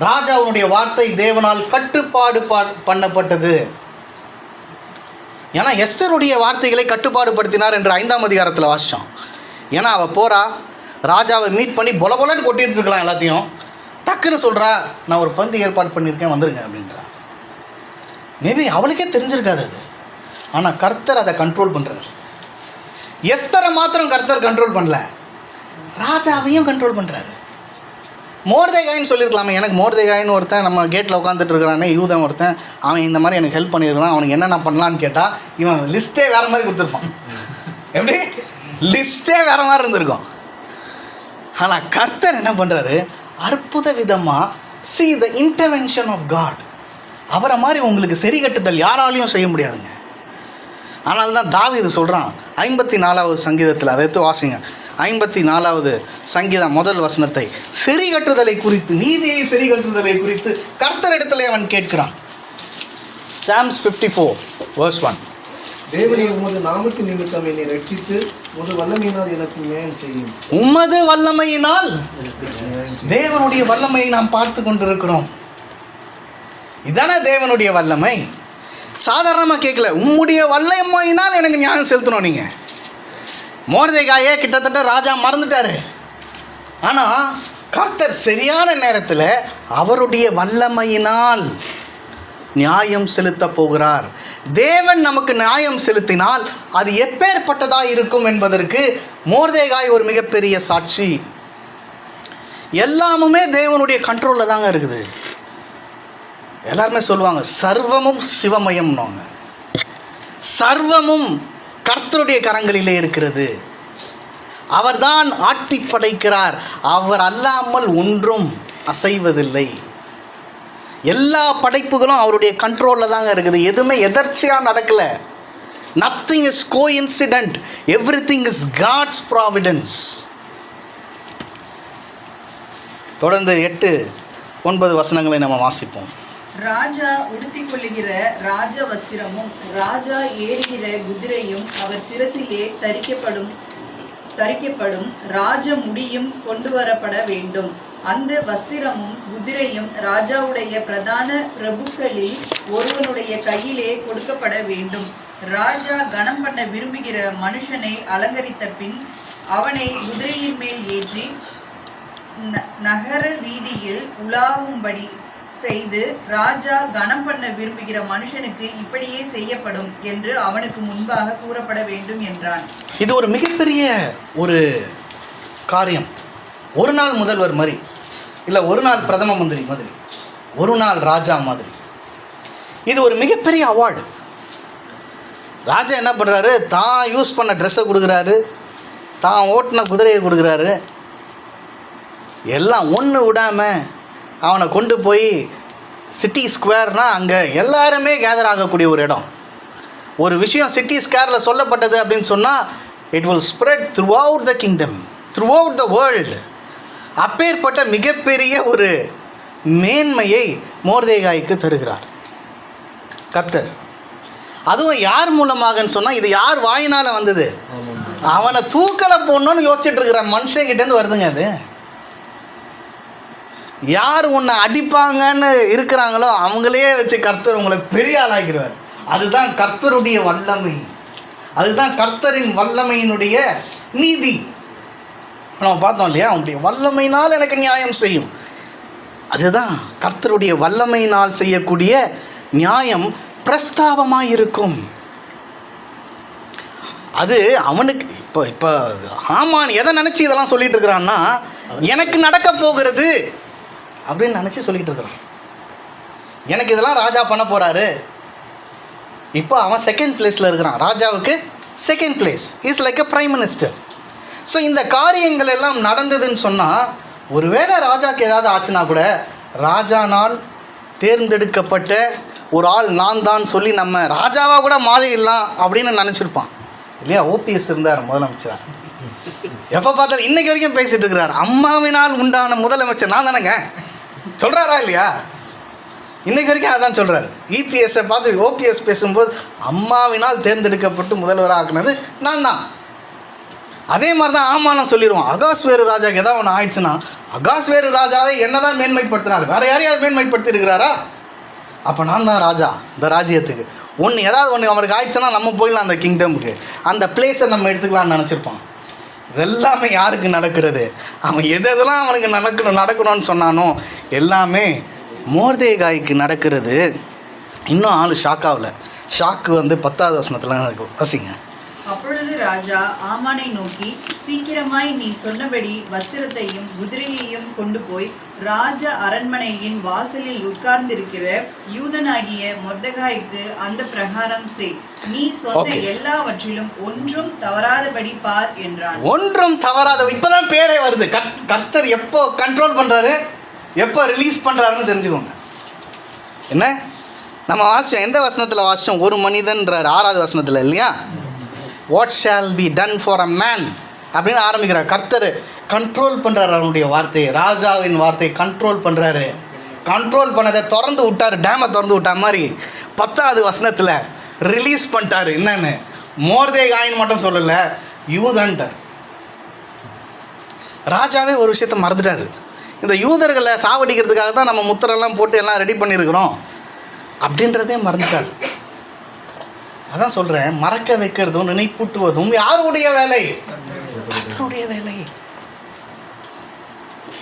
ராஜாவுடைய வார்த்தை தேவனால் கட்டுப்பாடு பண்ணப்பட்டது. ஏன்னா எஸ்தருடைய வார்த்தைகளை கட்டுப்பாடு படுத்தினார் என்று 5ஆம் அதிகாரத்தில் வாசித்தோம். ஏன்னா அவள் போகிறா, ராஜாவை மீட் பண்ணி பொலன்னு கொட்டிகிட்டு இருக்கலாம். எல்லாத்தையும் டக்குன்னு சொல்கிறா, நான் ஒரு பந்து ஏற்பாடு பண்ணியிருக்கேன், வந்துருங்க அப்படின்றா. மேபி அவளுக்கே தெரிஞ்சிருக்காது அது. ஆனால் கர்த்தர் அதை கண்ட்ரோல் பண்ணுறாரு. எஸ்தரை மாத்திரம் கர்த்தர் கண்ட்ரோல் பண்ணல, ராஜாவையும் கண்ட்ரோல் பண்ணுறாரு. மோர்தெகாய்ன்னு சொல்லியிருக்கலாமே. எனக்கு மோர்தெகாய்ன்னு ஒருத்தன் நம்ம கேட்டில் உட்காந்துட்டு இருக்கிறானே, யூதன் ஒருத்தன், அவன் இந்த மாதிரி எனக்கு ஹெல்ப் பண்ணியிருக்கான், அவனுக்கு என்னென்ன பண்ணலான்னு கேட்டால் இவன் லிஸ்ட்டே வேறு மாதிரி கொடுத்துருப்பான். எப்படி லிஸ்ட்டே வேறு மாதிரி இருந்திருக்கும். ஆனால் கர்த்தர் என்ன பண்ணுறாரு, அற்புத விதமாக see the intervention of God. அவரை மாதிரி உங்களுக்கு சரி கட்டுதல் யாராலையும் செய்ய முடியாதுங்க. ஆனால் தான் தாவீது சொல்கிறான் 54வது சங்கீதத்தில், அதை எடுத்து வாசிங்க. 54வது சங்கீதம் 1 வசனத்தை, சரி கட்டுதலை குறித்து, நீதியை சரி கட்டுதலை குறித்து கர்த்தரிடத்திலே அவன் கேட்கிறான். Psalms 54 verse 1. தேவனே, உமது நாமத்தின் நிமித்தம் என்னை ரட்சித்து உமது வல்லமையினால் எனக்கு நியாயம் செய்யும். உமது வல்லமையினால், தேவனுடைய வல்லமையை நாம் பார்த்து கொண்டிருக்கிறோம். இதானே தேவனுடைய வல்லமை. சாதாரணமாக கேட்கல, உம்முடைய வல்லமையினால் எனக்கு நியாயம் செலுத்தணும். நீங்கள் மோர்தெகாயே கிட்டத்தட்ட ராஜா மறந்துட்டாரு. ஆனால் கர்த்தர் சரியான நேரத்தில் அவருடைய வல்லமையினால் நியாயம் செலுத்த போகிறார். தேவன் நமக்கு நியாயம் செலுத்தினால் அது எப்பேற்பட்டதாக இருக்கும் என்பதற்கு மோர்தெகாய் ஒரு மிகப்பெரிய சாட்சி. எல்லாமுமே தேவனுடைய கண்ட்ரோலில் தாங்க இருக்குது. எல்லாருமே சொல்லுவாங்க சர்வமும் சிவமயம்னுவாங்க. சர்வமும் கர்த்தருடைய கரங்களிலே இருக்கிறது. அவர்தான் ஆட்டி படைக்கிறார். அவர் அல்லாமல் ஒன்றும் அசைவதில்லை. எல்லா படைப்புகளும் அவருடைய கண்ட்ரோலில் தாங்க இருக்குது. எதுவுமே எதர்ச்சியாக நடக்கலை. Nothing is coincident, everything is God's providence. தொடர்ந்து 8-9 வசனங்களை நம்ம வாசிப்போம். ராஜா உடுத்திக் கொள்ளுகிற ராஜ வஸ்திரமும் ராஜா ஏறுகிற குதிரையும் அவர் சிரசிலே தரிக்கப்படும் ராஜ முடியும் கொண்டு வரப்பட வேண்டும். அந்த வஸ்திரமும் குதிரையும் ராஜாவுடைய பிரதான பிரபுக்களில் ஒருவனுடைய கையிலே கொடுக்கப்பட வேண்டும். ராஜா கனம் பண்ண விரும்புகிற மனுஷனை அலங்கரித்த பின் அவனை குதிரையின் மேல் ஏற்றி நகர வீதியில் உலாவும்படி செய்து, ராஜா கனம் பண்ண விரும்புகிற மனுஷனுக்கு இப்படியே செய்யப்படும் என்று அவனுக்கு முன்பாக கூறப்பட வேண்டும் என்றான். இது ஒரு மிகப்பெரிய ஒரு காரியம். ஒரு நாள் முதல்வர் மாதிரி, இல்லை ஒரு நாள் பிரதம மந்திரி மாதிரி, ஒரு நாள் ராஜா மாதிரி. இது ஒரு மிகப்பெரிய அவார்டு. ராஜா என்ன பண்ணுறாரு, தான் யூஸ் பண்ண ட்ரெஸ்ஸை கொடுக்குறாரு, தான் ஓட்டின குதிரையை கொடுக்குறாரு. எல்லாம் ஒன்று விடாமல் அவனை கொண்டு போய் சிட்டி ஸ்கொயர்னால் அங்கே எல்லாருமே கேதர் ஆகக்கூடிய ஒரு இடம். ஒரு விஷயம் சிட்டி ஸ்கொயரில் சொல்லப்பட்டது அப்படின்னு சொன்னால் it will spread through out the kingdom, through out the world. அப்பேற்பட்ட மிகப்பெரிய ஒரு மேன்மையை மொர்தெகாய்க்கு தருகிறார் கர்த்தர். அதுவும் யார் மூலமாகன்னு சொன்னால், இது யார் வாயினால் வந்தது? அவனை தூக்கலை போடணும்னு யோசிச்சுட்டு இருக்கிற மனுஷங்கிட்டேருந்து வருதுங்க. அது யார் உன்னை அடிப்பாங்கன்னு இருக்கிறாங்களோ அவங்களே வச்சு கர்த்தர் உங்களை பெரிய ஆளாகிறார். அதுதான் கர்த்தருடைய வல்லமை, அதுதான் கர்த்தரின் வல்லமையினுடைய நீதி. நம்ம பார்த்தோம் இல்லையா, அவனுடைய வல்லமையினால் எனக்கு நியாயம் செய்யும். அதுதான் கர்த்தருடைய வல்லமையினால் செய்யக்கூடிய நியாயம் பிரஸ்தாபமாக இருக்கும். அது அவனுக்கு இப்போ ஆமான் எதை நினச்சி இதெல்லாம் சொல்லிட்டு இருக்கிறான்னா, எனக்கு நடக்க போகிறது அப்படின்னு நினச்சி சொல்லிகிட்டு இருக்கிறான். எனக்கு இதெல்லாம் ராஜா பண்ண போகிறாரு. இப்போ அவன் செகண்ட் பிளேஸில் இருக்கிறான். ராஜாவுக்கு second place, is like a prime minister. So இந்த காரியங்கள் எல்லாம் நடந்ததுன்னு சொன்னால், ஒருவேளை ராஜாவுக்கு ஏதாவது ஆச்சுன்னா கூட ராஜானால் தேர்ந்தெடுக்கப்பட்ட ஒரு ஆள் நான் தான் சொல்லி நம்ம ராஜாவாக கூட மாறிடலாம் அப்படின்னு நினச்சிருப்பான் இல்லையா? ஓபிஎஸ் இருந்தார் முதலமைச்சராக. எப்போ பார்த்தாலும் இன்றைக்கி வரைக்கும் பேசிகிட்டு இருக்கிறார், அம்மாவினால் உண்டான முதலமைச்சர் நான் தானேங்க சொல்கிறாரா இல்லையா? இன்றைக்கு வரைக்கும் அதான் சொல்கிறார். இபிஎஸ்ஸை பார்த்து ஓபிஎஸ் பேசும்போது அம்மாவினால் தேர்ந்தெடுக்கப்பட்டு முதல்வராக ஆக்குனது நான் தான். அதே மாதிரி தான் ஆமான்னு சொல்லிடுவான். அகாஸ்வேரு ராஜாவுக்கு ஏதாவது ஒன்று ஆயிடுச்சுன்னா, அகாஸ்வேரு ராஜாவை என்ன தான் மேன்மைப்படுத்தினார், வேறு யாரையாவது மேன்மைப்படுத்தி இருக்கிறாரா? அப்போ நான் தான் ராஜா இந்த ராஜ்யத்துக்கு. ஏதாவது ஒன்று அவருக்கு ஆயிடுச்சுன்னா நம்ம போயிடலாம் அந்த கிங்டமுக்கு, அந்த பிளேஸை நம்ம எடுத்துக்கலாம்னு நினச்சிருப்பான். இதெல்லாமே யாருக்கு நடக்கிறது? அவன் எதெல்லாம் அவனுக்கு நடக்கணும்னு சொன்னானோ எல்லாமே மொர்தெகாய்க்கு நடக்கிறது. இன்னும் ஆள் ஷாக்காகல. ஷாக்கு 10வது வசனத்தில் இருக்கும். வசிங்க. அப்பொழுது ராஜா ஆமானை நோக்கி, சீக்கிரமாய் நீ சொன்னபடி வஸ்திரத்தையும் குதிரையையும் கொண்டு போய் ராஜ அரண்மனையின் வாசலில் உட்கார்ந்திருக்கிற யூதனாகிய மொர்தெகாய்க்கு அந்த பிரகாரம் செய். நீ சொன்ன எல்லாவற்றிலும் ஒன்றும் தவறாதபடி பார் என்றான். ஒன்றும் தவறாத. இப்பதான் பேரே வருது. கர்த்தர் எப்போ கண்ட்ரோல் பண்றாரு, எப்போ ரிலீஸ் பண்றாருன்னு தெரிஞ்சுக்கோங்க. என்ன நம்ம வாசிச்சோம், எந்த வசனத்தில் வாசிச்சோம்? ஒரு மனிதன்றார் 6வது வசனத்தில் இல்லையா? What shall be done for a man அப்படின்னு ஆரம்பிக்கிறார். கர்த்தர் கண்ட்ரோல் பண்ணுறாரு அவனுடைய வார்த்தையை, ராஜாவின் வார்த்தையை கண்ட்ரோல் பண்ணுறாரு. கண்ட்ரோல் பண்ணதை திறந்து விட்டார், டேமை திறந்து விட்டா மாதிரி 10வது வசனத்தில் ரிலீஸ் பண்ணிட்டாரு. என்னன்னு? மொர்தெகாய்ன்னு மட்டும் சொல்லலை, யூதன்ட்ட. ராஜாவே ஒரு விஷயத்த மறந்துட்டாரு. இந்த யூதர்களை சாவடிக்கிறதுக்காக தான் நம்ம முத்திரெல்லாம் போட்டு எல்லாம் ரெடி பண்ணியிருக்கிறோம் அப்படின்றதே மறந்துட்டார். அதான் சொல்கிறேன், மறக்க வைக்கிறதும் நினைப்பூட்டுவதும் யாருடைய வேலை? கர்த்தருடைய வேலை.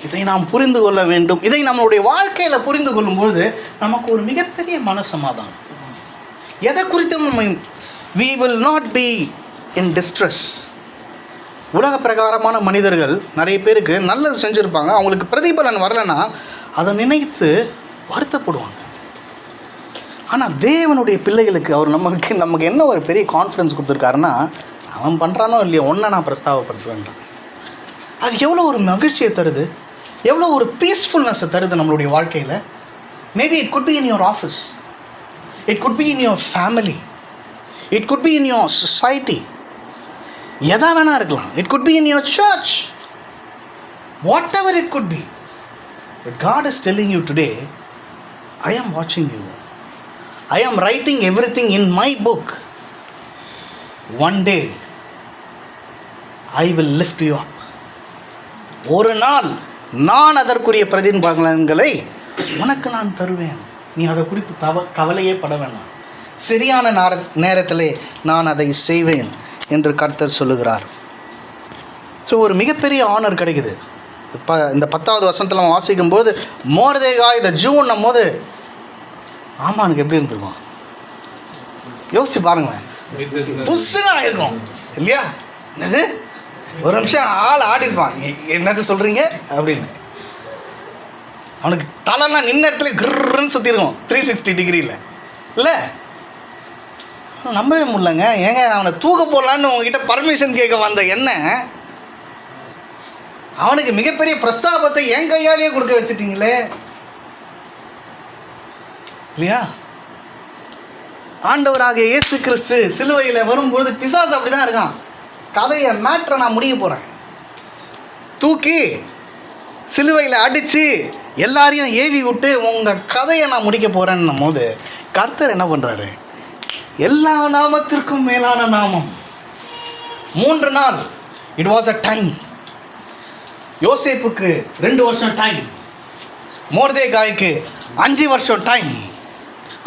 இதை நாம் புரிந்து கொள்ள வேண்டும். இதை நம்மளுடைய வாழ்க்கையில் புரிந்து கொள்ளும்பொழுது நமக்கு ஒரு மிகப்பெரிய மனசமாதானம். எதை குறித்தும் நம்ம we will not be in distress. உலக பிரகாரமான மனிதர்கள் நிறைய பேருக்கு நல்லது செஞ்சுருப்பாங்க, அவங்களுக்கு பிரதிபலன் வரலைன்னா அதை நினைத்து வருத்தப்படுவாங்க. ஆனால் தேவனுடைய பிள்ளைகளுக்கு அவர் நமக்கு என்ன ஒரு பெரிய கான்ஃபிடன்ஸ் கொடுத்துருக்காருன்னா, அவன் பண்ணுறானோ இல்லையோ ஒன்றை நான் பிரஸ்தாபப்படுத்துவேன்றான். அது எவ்வளோ ஒரு மகிழ்ச்சியை தருது, எவ்வளோ ஒரு பீஸ்ஃபுல்னஸை தருது நம்மளுடைய வாழ்க்கையில். Maybe it could be in your office, it could be in your family, it could be in your society, எதா வேணா இருக்கலாம். It could be in your church, whatever it could be. But God is telling you today, I am வாட்சிங் you. I am writing everything in my book. One day I will lift you up. ஒரு நாள் நான் அதற்குரிய பிரதிபலன்களை உனக்கு நான் தருவேன். நீ அதை குறித்து கவலையே பட வேண்டாம். சரியான நேரத்திலே நான் அதை செய்வேன் என்று கர்த்தர் சொல்லுகிறார். ஸோ ஒரு மிகப்பெரிய ஆனர் கிடைக்குது. இந்த 10வது வசனத்தில் நம்ம வாசிக்கும்போது மொர்தெகாய் இந்த ஜூன்னும் போது ஆமானுக்கு எப்படி இருந்திருக்கும் யோசிச்சு பாருங்களேன். புதுசுன்னு ஆயிருக்கும் இல்லையா? என்னது ஒரு நிமிஷம் ஆள் ஆடிருப்பான், என்னது சொல்கிறீங்க அப்படின்னு. அவனுக்கு தலைலாம் நின்ன இடத்துல கிர்ன்னு சுற்றிருக்கும் 360 டிகிரியில் இல்லை? நம்பவே முடியலங்க. ஏங்க அவனை தூக்க போடலான்னு உங்ககிட்ட பர்மிஷன் கேட்க வந்த என்ன, அவனுக்கு மிகப்பெரிய பிரஸ்தாபத்தை என் கையாலேயே கொடுக்க வச்சுட்டீங்களே. இல்லையா? ஆண்டவராக இயேசு கிறிஸ்து சிலுவையில் வரும்பொழுது பிசாசு அப்படி தான் இருக்கான். கதையை மேட்ரை நான் முடிய போகிறேன், தூக்கி சிலுவையில் அடித்து எல்லாரையும் ஏவி விட்டு உங்கள் கதையை நான் முடிக்க போகிறேன்னும் போது கர்த்தர் என்ன பண்ணுறாரு? எல்லா நாமத்திற்கும் மேலான நாமம். 3 நாள் இட் வாஸ் அ டைம். யோசேப்புக்கு 2 வருஷம் டைம், மோர்தேகாய்க்கு 5 வருஷம் டைம்,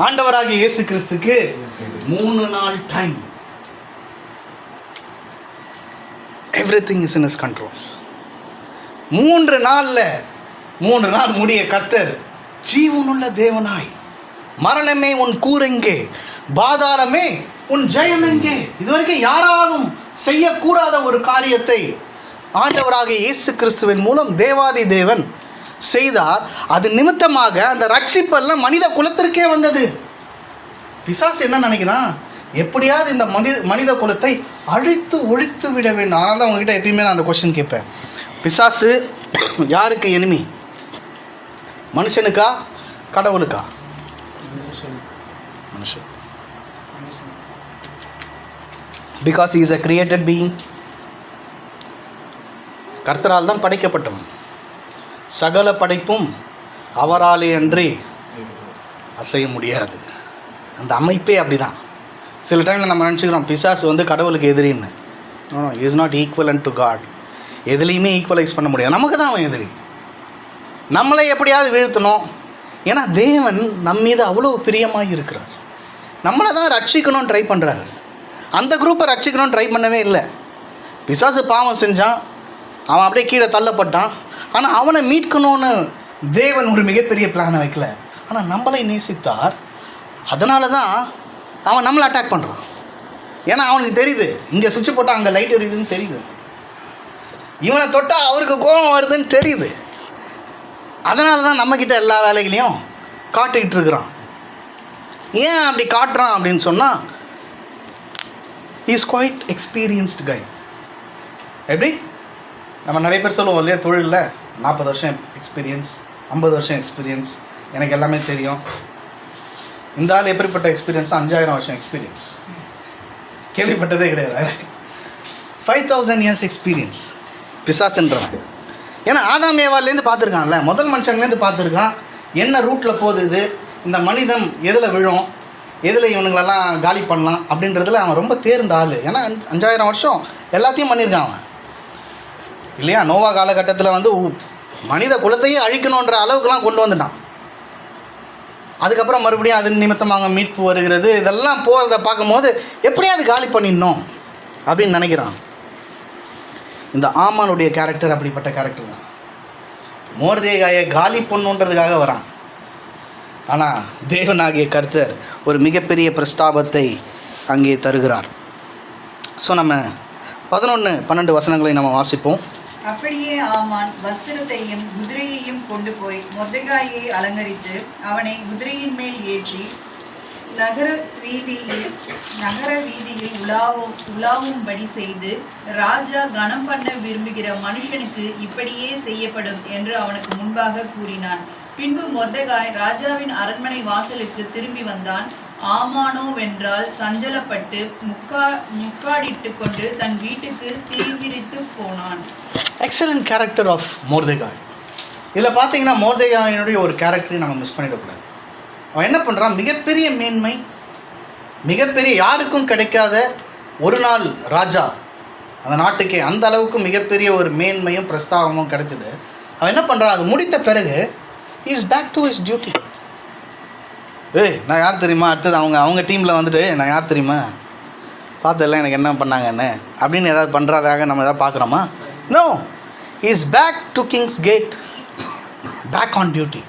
ஆண்டவராகிய இயேசு கிறிஸ்துக்கு 3 நாள் time. Everything is in his control. 3 நாள் முடிய கர்த்தர் ஜீவனுள்ள தேவனாய், மரணமே உன் கூரெங்கே, பாதாளமே உன் ஜெயம் எங்கே, இதுவரைக்கும் யாராலும் செய்யக்கூடாத ஒரு காரியத்தை ஆண்டவராகிய இயேசு கிறிஸ்துவின் மூலம் தேவாதி தேவன் செய்தார். அது நிமித்தமாக அந்த ரட்சிப்பெல்லாம் மனித குலத்திற்கே வந்தது. பிசாசு என்ன நினைக்கிறான்? எப்படியாவது இந்த மனித குலத்தை அழித்து ஒழித்து விட வேண்டும். அதனால தான் உங்ககிட்ட எப்பயுமே நான் அந்த கொஸ்டின் கேட்பேன். பிசாசு யாருக்கு எனிமி? மனுஷனுக்கா கடவுளுக்கா? மனுஷன். Because he is a created being. கர்த்தரால் தான் படைக்கப்பட்டவன். சகல படைப்பும் அவராலே அன்றி அசைய முடியாது. அந்த அமைப்பே அப்படி தான். சில டைமில் நம்ம நினச்சிக்கிறோம் பிசாசு கடவுளுக்கு எதிரின்னு. Is not equivalent to God. எதுலேயுமே ஈக்குவலைஸ் பண்ண முடியாது. நமக்கு தான் அவன் எதிரி. நம்மளை எப்படியாவது வீழ்த்தணும். ஏன்னா தேவன் நம் மீது அவ்வளோ பிரியமாக இருக்கிறார். நம்மளை தான் ரட்சிக்கணும்னு ட்ரை பண்ணுறாரு. அந்த குரூப்பை ரட்சிக்கணும்னு ட்ரை பண்ணவே இல்லை. பிசாசு பாவம் செஞ்சான், அவன் அப்படியே கீழே தள்ளப்பட்டான். ஆனால் அவனை மீட்கணும்னு தேவன் ஒரு மிகப்பெரிய பிளானை வைக்கல. ஆனால் நம்மளை நேசித்தார். அதனால தான் அவன் நம்மளை அட்டாக் பண்ணுறான். ஏன்னா அவனுக்கு தெரியுது, இங்கே சுவிட்ச் போட்டால் அங்கே லைட் எரியுதுன்னு தெரியுது. இவனை தொட்டால் அவருக்கு கோபம் வருதுன்னு தெரியுது. அதனால தான் நம்மக்கிட்ட எல்லா வேலைகளையும் காட்டிக்கிட்டு இருக்கிறான். ஏன் அப்படி காட்டுறான் அப்படின்னு சொன்னால், இஸ் குவைட் எக்ஸ்பீரியன்ஸ்டு கை. எப்படி நம்ம நிறைய பேர் சொல்லுவோம் இல்லையா, தொழிலில் 40 வருஷம் எக்ஸ்பீரியன்ஸ், 50 வருஷம் எக்ஸ்பீரியன்ஸ், எனக்கு எல்லாமே தெரியும். இந்த ஆள் எப்படிப்பட்ட எக்ஸ்பீரியன்ஸ்? 5000 வருஷம் எக்ஸ்பீரியன்ஸ். கேள்விப்பட்டதே கிடையாது. 5000 இயர்ஸ் எக்ஸ்பீரியன்ஸ் பிசாசுன்றவன். ஏன்னா ஆதாம் ஏவாலேருந்து பார்த்துருக்கான்ல, முதல் மனுஷன்லேருந்து பார்த்துருக்கான். என்ன ரூட்டில் போகுது இது, இந்த மனிதன் எதில் விழும், எதில் இவனுங்களெல்லாம் காலி பண்ணலாம் அப்படின்றதுல அவன் ரொம்ப தேர்ந்த ஆள். ஏன்னா 5000 வருஷம் எல்லாத்தையும் பண்ணியிருக்கான் அவன் இல்லையா. நோவா காலகட்டத்தில் மனித குலத்தையே அழிக்கணுன்ற அளவுக்குலாம் கொண்டு வந்துட்டான். அதுக்கப்புறம் மறுபடியும் அது நிமித்தமாக மீட்பு வருகிறது. இதெல்லாம் போகிறத பார்க்கும்போது எப்படியாவது காலி பண்ணிடணும் அப்படின்னு நினைக்கிறான். இந்த ஆமானுடைய கேரக்டர் அப்படிப்பட்ட கேரக்டர் தான். மோர்தேகாயை காலி பண்ணுன்றதுக்காக வரான். ஆனால் தேவனாகிய கர்த்தர் ஒரு மிகப்பெரிய பிரஸ்தாபத்தை அங்கே தருகிறார். ஸோ நம்ம 11-12 வசனங்களை நம்ம வாசிப்போம். அப்படியே ஆமான் வஸ்திரத்தையும் குதிரையையும் கொண்டு போய் மொர்தெகாயை அலங்கரித்து அவனை குதிரையின் மேல் ஏற்றி நகர வீதியில் உலாவும்படி செய்து, ராஜா கனம் பண்ண விரும்புகிற மனுஷனுக்கு இப்படியே செய்யப்படும் என்று அவனுக்கு முன்பாக கூறினான். பின்பு மொர்தெகாய் ராஜாவின் அரண்மனை வாசலுக்கு திரும்பி வந்தான். ஆமானோவென்றால் சஞ்சலப்பட்டு முக்காடிட்டு கொண்டு தன் வீட்டுக்கு தீவிரித்து போனான். Excellent character of Mordecai. இதில் பார்த்தீங்கன்னா மோர்தெகாயினுடைய ஒரு கேரக்டரை நம்ம மிஸ் பண்ணிடக்கூடாது. அவன் என்ன பண்ணுறான்? மிகப்பெரிய மேன்மை, மிகப்பெரிய யாருக்கும் கிடைக்காத ஒரு நாள் ராஜா, அந்த நாட்டுக்கே அந்த அளவுக்கு மிகப்பெரிய ஒரு மேன்மையும் பிரஸ்தாபமும் கிடைச்சிது. அவன் என்ன பண்ணுறான்? அது முடித்த பிறகு he is back to his duty. நான் யார் தெரியுமா, அடுத்தது அவங்க டீமில் நான் யார் தெரியுமா, பார்த்ததில்ல எனக்கு என்ன பண்ணாங்கன்னு அப்படின்னு ஏதாவது பண்ணுறதாக நம்ம எதாவது பார்க்குறோமா? No, he is back to King's Gate, back on duty.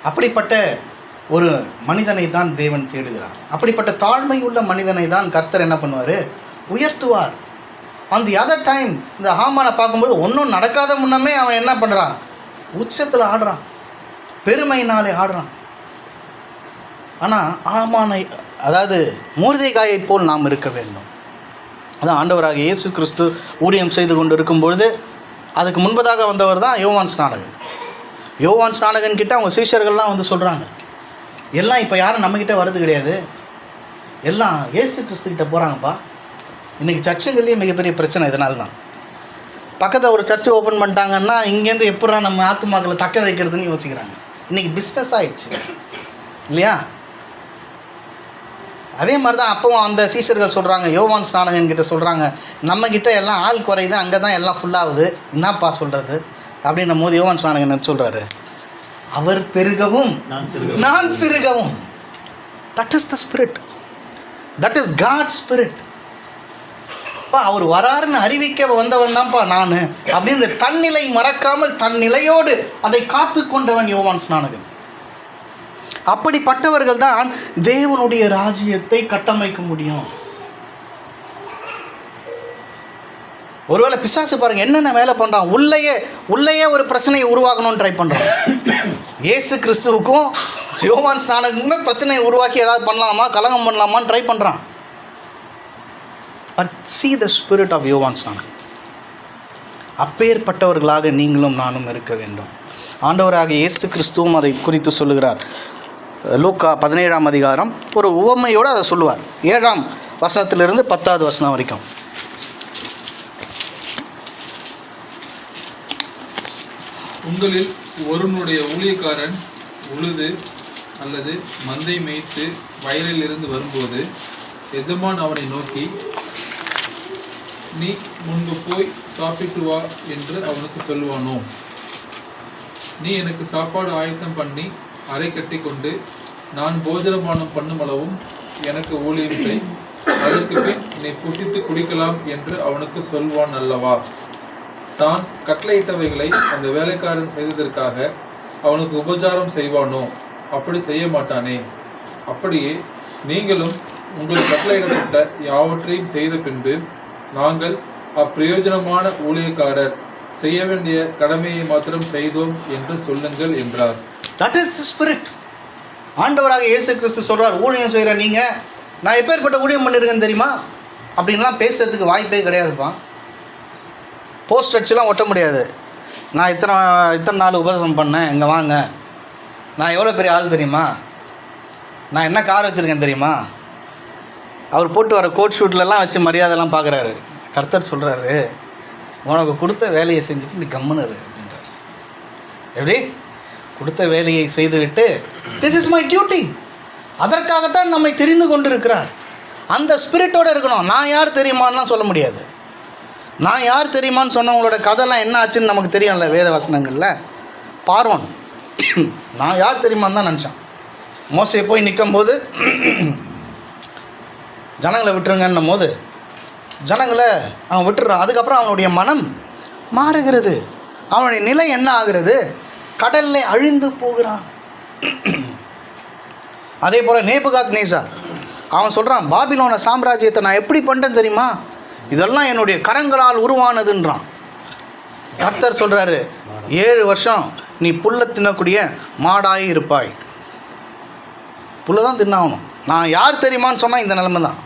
அப்படிப்பட்ட ஒரு மனிதனை தான் தேவன் தேடுகிறார். அப்படிப்பட்ட தாழ்மை உள்ள மனிதனை தான் கர்த்தர் என்ன பண்ணுவார்? உயர்த்துவார். அந்த அதர் டைம் இந்த ஹாமானை பார்க்கும்போது ஒன்றும் நடக்காத முன்னமே அவன் என்ன பண்ணுறான்? உச்சத்தில் ஆடுறான், பெருமையினாலே ஆடுறான். ஆனால் ஆமானை, அதாவது மோர்தெகாயை போல் நாம் இருக்க வேண்டும். அதான் ஆண்டவராக இயேசு கிறிஸ்து ஊழியம் செய்து கொண்டு இருக்கும்பொழுது அதுக்கு முன்பதாக வந்தவர் தான் யோவான் ஸ்நானகன். யோவான் ஸ்நானகன் கிட்ட அவங்க சீஷர்கள்லாம் வந்து சொல்கிறாங்க, எல்லாம் இப்போ யாரும் நம்மக்கிட்ட வர்றது கிடையாது, எல்லாம் இயேசு கிறிஸ்துக்கிட்ட போகிறாங்கப்பா. இன்றைக்கி சர்ச்சுங்கள்லேயே மிகப்பெரிய பிரச்சனை இதனால தான். பக்கத்தில் ஒரு சர்ச்சு ஓப்பன் பண்ணிட்டாங்கன்னா இங்கேருந்து எப்படா நம்ம ஆத்துமாக்களை தக்க வைக்கிறதுன்னு யோசிக்கிறாங்க. இன்றைக்கி பிஸ்னஸ் ஆகிடுச்சு இல்லையா? அதே மாதிரி தான் அப்போவும் அந்த சீஷர்கள் சொல்கிறாங்க, யோவான் ஸ்நானகன் கிட்ட சொல்கிறாங்க, நம்மக்கிட்ட எல்லாம் ஆள் குறையுது, அங்கே தான் எல்லாம் ஃபுல்லாகுது, என்னப்பா சொல்கிறது அப்படின்னும் போது யோவான் ஸ்நானகன் சொல்கிறாரு, அவர் பெருகவும் நான் சிறுகவும். That is the spirit, that is God spirit. அப்பா அவர் வராருன்னு அறிவிக்க வந்தவன் தான்ப்பா நான் அப்படின்ற தன்னிலை மறக்காமல் தன் நிலையோடு அதை காத்து கொண்டவன் யோவான் ஸ்நானகன். அப்படிப்பட்டவர்கள் தான் தேவனுடைய ராஜ்யத்தை கட்டமைக்க முடியும். ஒருவேளை பிசாசு பாருங்க என்னென்ன வேலை பண்ணுறான், உள்ளேயே ஒரு பிரச்சனையை உருவாக்கணும்னு ட்ரை பண்ணுறான். இயேசு கிறிஸ்துவுக்கும் யோவான் ஸ்நானகனுக்குமே பிரச்சனையை உருவாக்கி ஏதாவது பண்ணலாமா, கலங்கம் பண்ணலாமான்னு ட்ரை பண்ணுறான். But see the spirit of யோவான் ஸ்நானகன். அப்பேற்பட்டவர்களாக நீங்களும் நானும் இருக்க வேண்டும். ஆண்டவராக இயேசு கிறிஸ்துவும் அதை குறித்து சொல்லுகிறார். லூக்கா 17ஆம் அதிகாரம் ஒரு உவமையோடு அதை சொல்லுவார். 7ஆம் வசனத்திலிருந்து 10வது வசனம் வரைக்கும். உங்களில் ஒருவனுடைய ஊழியக்காரன் உழுது அல்லது மந்தை மேய்த்து வயலில் இருந்து வரும்போது எஜமான் அவனை நோக்கி, நீ முன்பு போய் சாப்பிட்டு வா என்று அவனுக்கு சொல்வானோ? நீ எனக்கு சாப்பாடு ஆயத்தம் பண்ணி அறை கட்டி கொண்டு நான் போஜனபானம் பண்ணும் அளவும் எனக்கு ஊழியம் செய், அதற்கு பின் நீ புசித்து குடிக்கலாம் என்று அவனுக்கு சொல்வான் அல்லவா? தான் கட்டளையிட்டவைகளை அந்த வேலைக்காரன் செய்ததற்காக அவனுக்கு உபச்சாரம் செய்வானோ? அப்படி செய்ய மாட்டானே. அப்படியே நீங்களும் உங்கள் கட்டளையிடப்பட்ட யாவற்றையும் செய்த பின்பு, நாங்கள் அப்பிரயோஜனமான ஊழியக்காரர், செய்ய வேண்டிய கடமையை மாத்திரம் செய்தோம் என்று சொல்லுங்கள் என்றார். That is the spirit. ஆண்டவராக இயேசு கிறிஸ்து சொல்கிறார், ஊழியம் செய்கிற நீங்கள் நான் எப்பேற்பட்ட ஊழியம் பண்ணியிருக்கேன்னு தெரியுமா அப்படின்லாம் பேசுறதுக்கு வாய்ப்பே கிடையாதுப்பா. போஸ்ட் அடிச்சுலாம் ஒட்ட முடியாது. நான் இத்தனை நாள் உபதேசம் பண்ணேன், இங்கே வாங்க, நான் எவ்வளோ பெரிய ஆள் தெரியுமா, நான் என்ன கார் வச்சுருக்கேன் தெரியுமா. அவர் போட்டு வர கோட் ஷூட்லலாம் வச்சு மரியாதைலாம் பார்க்குறாரு. கர்த்தர் சொல்கிறாரு, உனக்கு கொடுத்த வேலையை செஞ்சுட்டு நீ கம்முன்னு இரு அப்படின்றார். எப்படி? கொடுத்த வேலையை செய்துவிட்டு திஸ் இஸ் மை டியூட்டி, அதற்காகத்தான் நம்மை தெரிந்து கொண்டு இருக்கிறார். அந்த ஸ்பிரிட்டோடு இருக்கணும். நான் யார் தெரியுமான்லாம் சொல்ல முடியாது. நான் யார் தெரியுமான்னு சொன்னவங்களோட கதைலாம் என்ன ஆச்சுன்னு நமக்கு தெரியும்ல வேத வசனங்களில். பார்வோன் நான் யார் தெரியுமான்னு தான் நினச்சான். மோசே போய் நிற்கும்போது ஜனங்களை விட்டுருங்கன்னும் போது ஜனங்களை அவன் விட்டுறான். அதுக்கப்புறம் அவனுடைய மனம் மாறுகிறது. அவனுடைய நிலை என்ன ஆகிறது? கடலில் அழிந்து போகிறான். அதே போல் நேபுகாத்நேசார் அவன் சொல்கிறான், பாபிலோன சாம்ராஜ்யத்தை நான் எப்படி பண்ணிட்டேன் தெரியுமா, இதெல்லாம் என்னுடைய கரங்களால் உருவானதுன்றான். கர்த்தர் சொல்கிறாரு, 7 வருஷம் நீ புல்லை தின்னக்கூடிய மாடாகி இருப்பாய். புல்லை தான் தின்னாகணும். நான் யார் தெரியுமான்னு சொன்னால் இந்த நிலைமை தான்.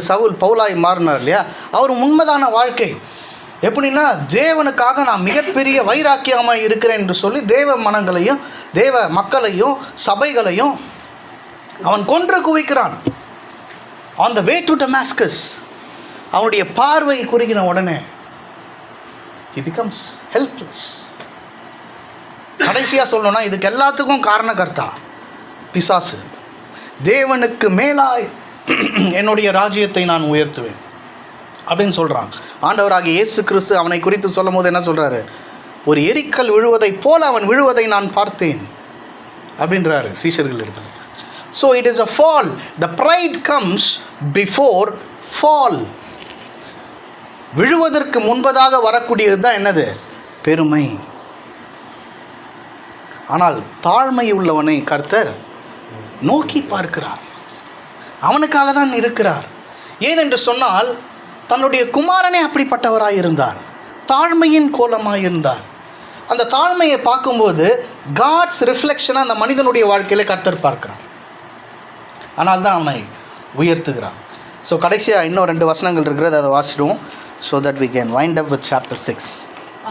சவுல் பவுலாய் மாறினார் இல்லையா, அவர் உண்மைதான வாழ்க்கை. எப்படின்னா, தேவனுக்காக நான் மிகப்பெரிய வைராக்கியமாக இருக்கிறேன் என்று சொல்லி தேவ மனங்களையும் தேவ மக்களையும் சபைகளையும் அவன் கொன்று குவிக்கிறான். On the way to Damascus அவனுடைய பார்வை குறுகின உடனே he becomes helpless. கடைசியாக சொல்லணும்னா இதுக்கு எல்லாத்துக்கும் காரணகர்த்தா பிசாசு. தேவனுக்கு மேலாய் என்னுடைய ராஜ்யத்தை நான் உயர்த்துவேன் அப்படின்னு சொல்கிறான். ஆண்டவராகிய இயேசு கிறிஸ்து அவனை குறித்து சொல்லும் போது என்ன சொல்கிறாரு? ஒரு எரிக்கல் விழுவதைப் போல அவன் விழுவதை நான் பார்த்தேன் அப்படின்றாரு சீஷர்கள் இடத்துல. So it is a fall. The pride comes before fall. விழுவதற்கு முன்பதாக வரக்கூடியது தான் என்னது? பெருமை. ஆனால் தாழ்மை உள்ளவனை கர்த்தர் நோக்கி பார்க்கிறார். அவனுக்காக தான் இருக்கிறார். ஏனென்று சொன்னால் தன்னுடைய குமாரனே அப்படிப்பட்டவராக இருந்தார், தாழ்மையின் கோலமாக இருந்தார். அந்த தாழ்மையை பார்க்கும்போது காட்ஸ் ரிஃப்ளெக்ஷனாக அந்த மனிதனுடைய வாழ்க்கையில் கர்த்தர் பார்க்கிறார். ஆனால் தான் அவனை உயர்த்துகிறார். ஸோ கடைசியாக இன்னும் 2 வசனங்கள் இருக்கிறது, அதை வாசிடுவோம். So that we can wind up with chapter 6.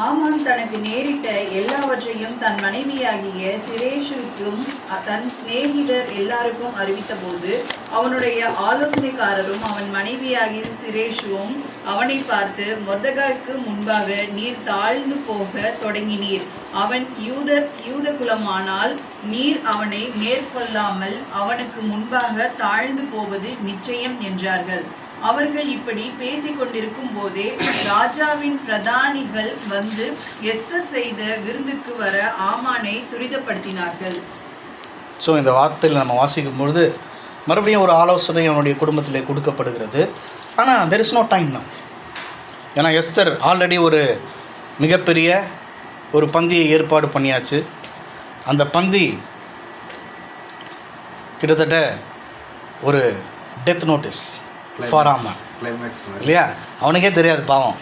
ஆமான் தனக்கு நேரிட்ட எல்லாவற்றையும் தன் மனைவியாகிய சிரேஷுக்கும் தன் சிநேகிதர் எல்லாருக்கும் அறிவித்தபோது அவனுடைய ஆலோசனைக்காரரும் அவன் மனைவியாகிய சிரேஷுவும் அவனை பார்த்து, மொர்தெகாய்க்கு முன்பாக நீர் தாழ்ந்து போக தொடங்கினீர். அவன் யூத குலமானால் நீர் அவனை மேற்கொள்ளாமல் அவனுக்கு முன்பாக தாழ்ந்து போவது நிச்சயம் என்றார்கள். அவர்கள் இப்படி பேசிக் கொண்டிருக்கும் போதே ராஜாவின் பிரதானிகள் வந்து எஸ்தர் செய்த விருந்துக்கு வர ஆமானை துரிதப்படுத்தினார்கள். ஸோ இந்த வார்த்தையில் நம்ம வாசிக்கும் பொழுது மறுபடியும் ஒரு ஆலோசனை அவனுடைய குடும்பத்திலே கொடுக்கப்படுகிறது. ஆனால் there is no time now. ஏன்னா எஸ்தர் ஆல்ரெடி ஒரு மிகப்பெரிய ஒரு பந்தியை ஏற்பாடு பண்ணியாச்சு. அந்த பந்தி கிட்டத்தட்ட ஒரு டெத் நோட்டீஸ் ஃபார் ஆமான் இல்லையா? அவனுக்கே தெரியாது பாவம்.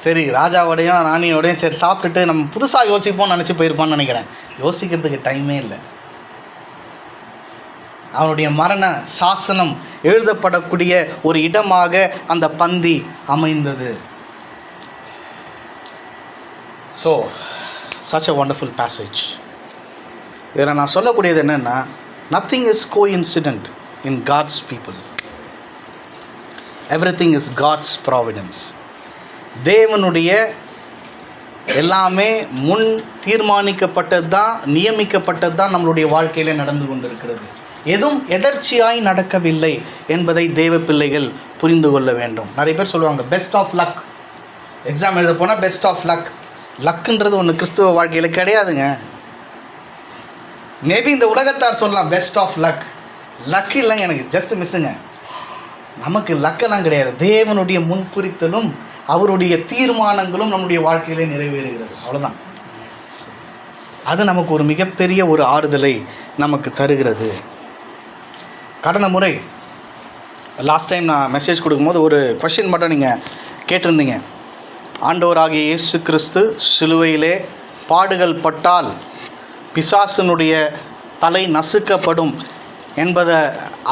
சரி, ராஜாவோடையும் ராணியோடையும் சரி சாப்பிட்டுட்டு நம்ம புதுசாக யோசிப்போம்னு நினச்சி போயிருப்பான்னு நினைக்கிறேன். யோசிக்கிறதுக்கு டைமே இல்லை. அவனுடைய மரண சாசனம் எழுதப்படக்கூடிய ஒரு இடமாக அந்த பந்தி அமைந்தது. So such a wonderful passage. இதில் நான் சொல்லக்கூடியது என்னென்னா, nothing is coincident in God's people. Everything is God's providence. தேவனுடைய எல்லாமே முன் தீர்மானிக்கப்பட்டது தான், நியமிக்கப்பட்டது தான் நம்மளுடைய வாழ்க்கையில் நடந்து கொண்டிருக்கிறது. எதுவும் எதர்ச்சியாய் நடக்கவில்லை என்பதை தேவ பிள்ளைகள் புரிந்து கொள்ள வேண்டும். நிறைய பேர் சொல்லுவாங்க பெஸ்ட் ஆஃப் லக். எக்ஸாம் எழுத போனால் பெஸ்ட் ஆஃப் லக். லக்குன்றது ஒன்று கிறிஸ்துவ வாழ்க்கையில் கிடையாதுங்க. மேபி இந்த உலகத்தார் சொல்லலாம் பெஸ்ட் ஆஃப் லக். லக் இல்லைங்க, எனக்கு ஜஸ்ட் மிஸ்ஸுங்க. நமக்கு லக்கெல்லாம் கிடையாது. தேவனுடைய முன்குறித்தலும் அவருடைய தீர்மானங்களும் நம்முடைய வாழ்க்கையிலே நிறைவேறுகிறது. அவ்வளோதான். அது நமக்கு ஒரு மிகப்பெரிய ஒரு ஆறுதலை நமக்கு தருகிறது. கடந்த முறை லாஸ்ட் டைம் நான் மெசேஜ் கொடுக்கும்போது ஒரு கொஷின் மட்டும் நீங்கள் கேட்டிருந்தீங்க. ஆண்டவராகிய இயேசு கிறிஸ்து சிலுவையிலே பாடுகள் பட்டால் பிசாசினுடைய தலை நசுக்கப்படும் என்பதை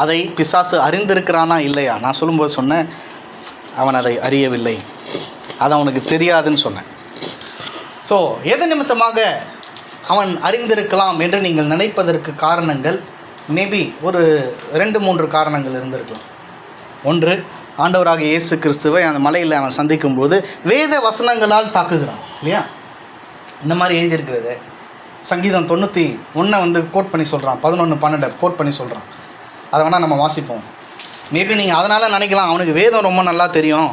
அதை பிசாசு அறிந்திருக்கிறானா இல்லையா? நான் சொல்லும்போது சொன்னேன், அவன் அதை அறியவில்லை, அது அவனுக்கு தெரியாதுன்னு சொன்னேன். ஸோ எது நிமித்தமாக அவன் அறிந்திருக்கலாம் என்று நீங்கள் நினைப்பதற்கு காரணங்கள் மேபி ஒரு 2-3 காரணங்கள் இருந்திருக்கலாம். ஒன்று, ஆண்டவராகிய இயேசு கிறிஸ்துவை அந்த மலையில் அவன் சந்திக்கும்போது வேத வசனங்களால் தாக்குகிறான் இல்லையா? இந்த மாதிரி எழுதியிருக்கிறது. சங்கீதம் 91 கோட் பண்ணி சொல்கிறான், 11-12 கோட் பண்ணி சொல்கிறான். அதை வேணால் நம்ம வாசிப்போம். மேபி நீங்கள் அதனால் நினைக்கலாம் அவனுக்கு வேதம் ரொம்ப நல்லா தெரியும்,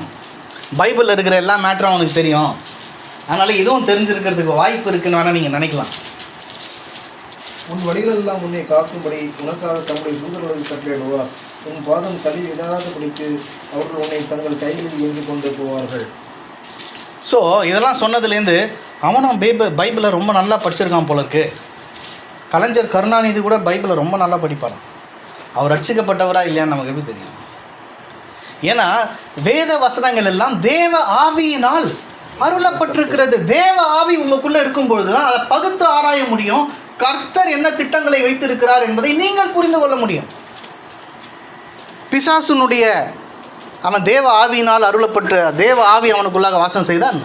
பைபிளில் இருக்கிற எல்லா மேட்டரும் அவனுக்கு தெரியும், அதனால் இதுவும் தெரிஞ்சிருக்கிறதுக்கு வாய்ப்பு இருக்குன்னு வேணால் நீங்கள் நினைக்கலாம். உன் வழிகள் எல்லாம் உன்னை காக்கும்படி உனக்காக தம்முடைய தூதர்களை கட்டளையிடுவார். உன் பாதம் கலில் இடாதபடிக்கு அவர்கள் உன்னை தங்கள் கைகளில் ஏந்தி கொண்டு போவார்கள். ஸோ இதெல்லாம் சொன்னதுலேருந்து அவனும் பைபிளை ரொம்ப நல்லா படிச்சிருக்கான் போல இருக்கு. கலைஞர் கருணாநிதி கூட பைபிளை ரொம்ப நல்லா படிப்பாராம். அவர் ரட்சிக்கப்பட்டவரா இல்லையான்னு நமக்கு எப்படி தெரியும்? ஏன்னா வேத வசனங்கள் எல்லாம் தேவ ஆவியினால் அருளப்பட்டிருக்கிறது. தேவ ஆவி உங்களுக்குள்ளே இருக்கும் பொழுது தான் அதை பகுத்து ஆராய முடியும். கர்த்தர் என்ன திட்டங்களை வைத்திருக்கிறார் என்பதை நீங்கள் புரிந்து கொள்ள முடியும். பிசாசுனுடைய அவன் தேவ ஆவியினால் அருளப்பட்ட தேவ ஆவி அவனுக்குள்ளாக வாசம் செய்தான்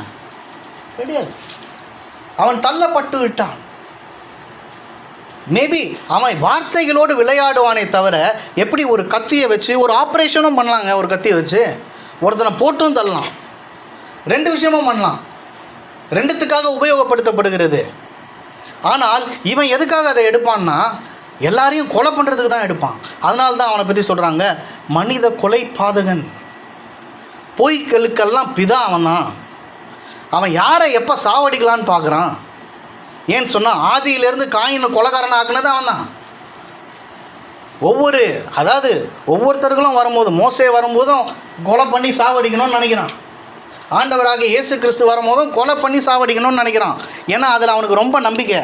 கிடையாது. அவன் தள்ளப்பட்டு விட்டான். மேபி அவன் வார்த்தைகளோடு விளையாடுவானே தவிர, எப்படி ஒரு கத்தியை வச்சு ஒரு ஆப்ரேஷனும் பண்ணலாங்க. ஒரு கத்தியை வச்சு ஒருத்தனை போட்டும் தள்ளலாம். 2 விஷயமும் பண்ணலாம். 2த்துக்காக உபயோகப்படுத்தப்படுகிறது. ஆனால் இவன் எதுக்காக அதை எடுப்பான்னா, எல்லாரையும் கொலை பண்ணுறதுக்கு தான் எடுப்பான். அதனால தான் அவனை பற்றி சொல்கிறாங்க மனித கொலை பாதகன். பொய்களுக்கெல்லாம் பிதா அவன் தான். அவன் யாரை எப்போ சாவடிக்கலான்னு பார்க்குறான். ஏன்னு சொன்னால் ஆதியிலேருந்து காயினை கொலைகாரன் ஆக்குனது அவன் தான். ஒவ்வொருத்தர்களும் வரும்போது, மோசே வரும்போதும் கொலை பண்ணி சாவடிக்கணும்னு நினைக்கிறான். ஆண்டவராக இயேசு கிறிஸ்து வரும்போதும் கொலை பண்ணி சாவடிக்கணும்னு நினைக்கிறான். ஏன்னா அதில் அவனுக்கு ரொம்ப நம்பிக்கை.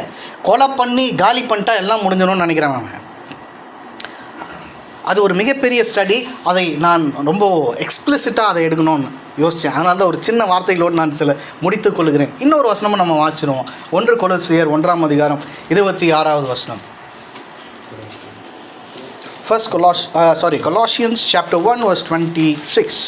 கொலை பண்ணி காலி பண்ணிட்டா எல்லாம் முடிஞ்சிடும்னு நினைக்கிறான் அவன். அது ஒரு மிகப்பெரிய ஸ்டடி. அதை நான் ரொம்ப எக்ஸ்பிளிசிட்டாக அதை எடுக்கணும்னு யோசித்தேன். அதனால தான் ஒரு சின்ன வார்த்தைகளோடு நான் சில முடித்துக் கொள்கிறேன். இன்னொரு வசனமும் நம்ம வாசிச்சிடுவோம். 1 கொலோசியர் 1ஆம் அதிகாரம் 26வது வசனம். Colossians chapter 1 verse 26.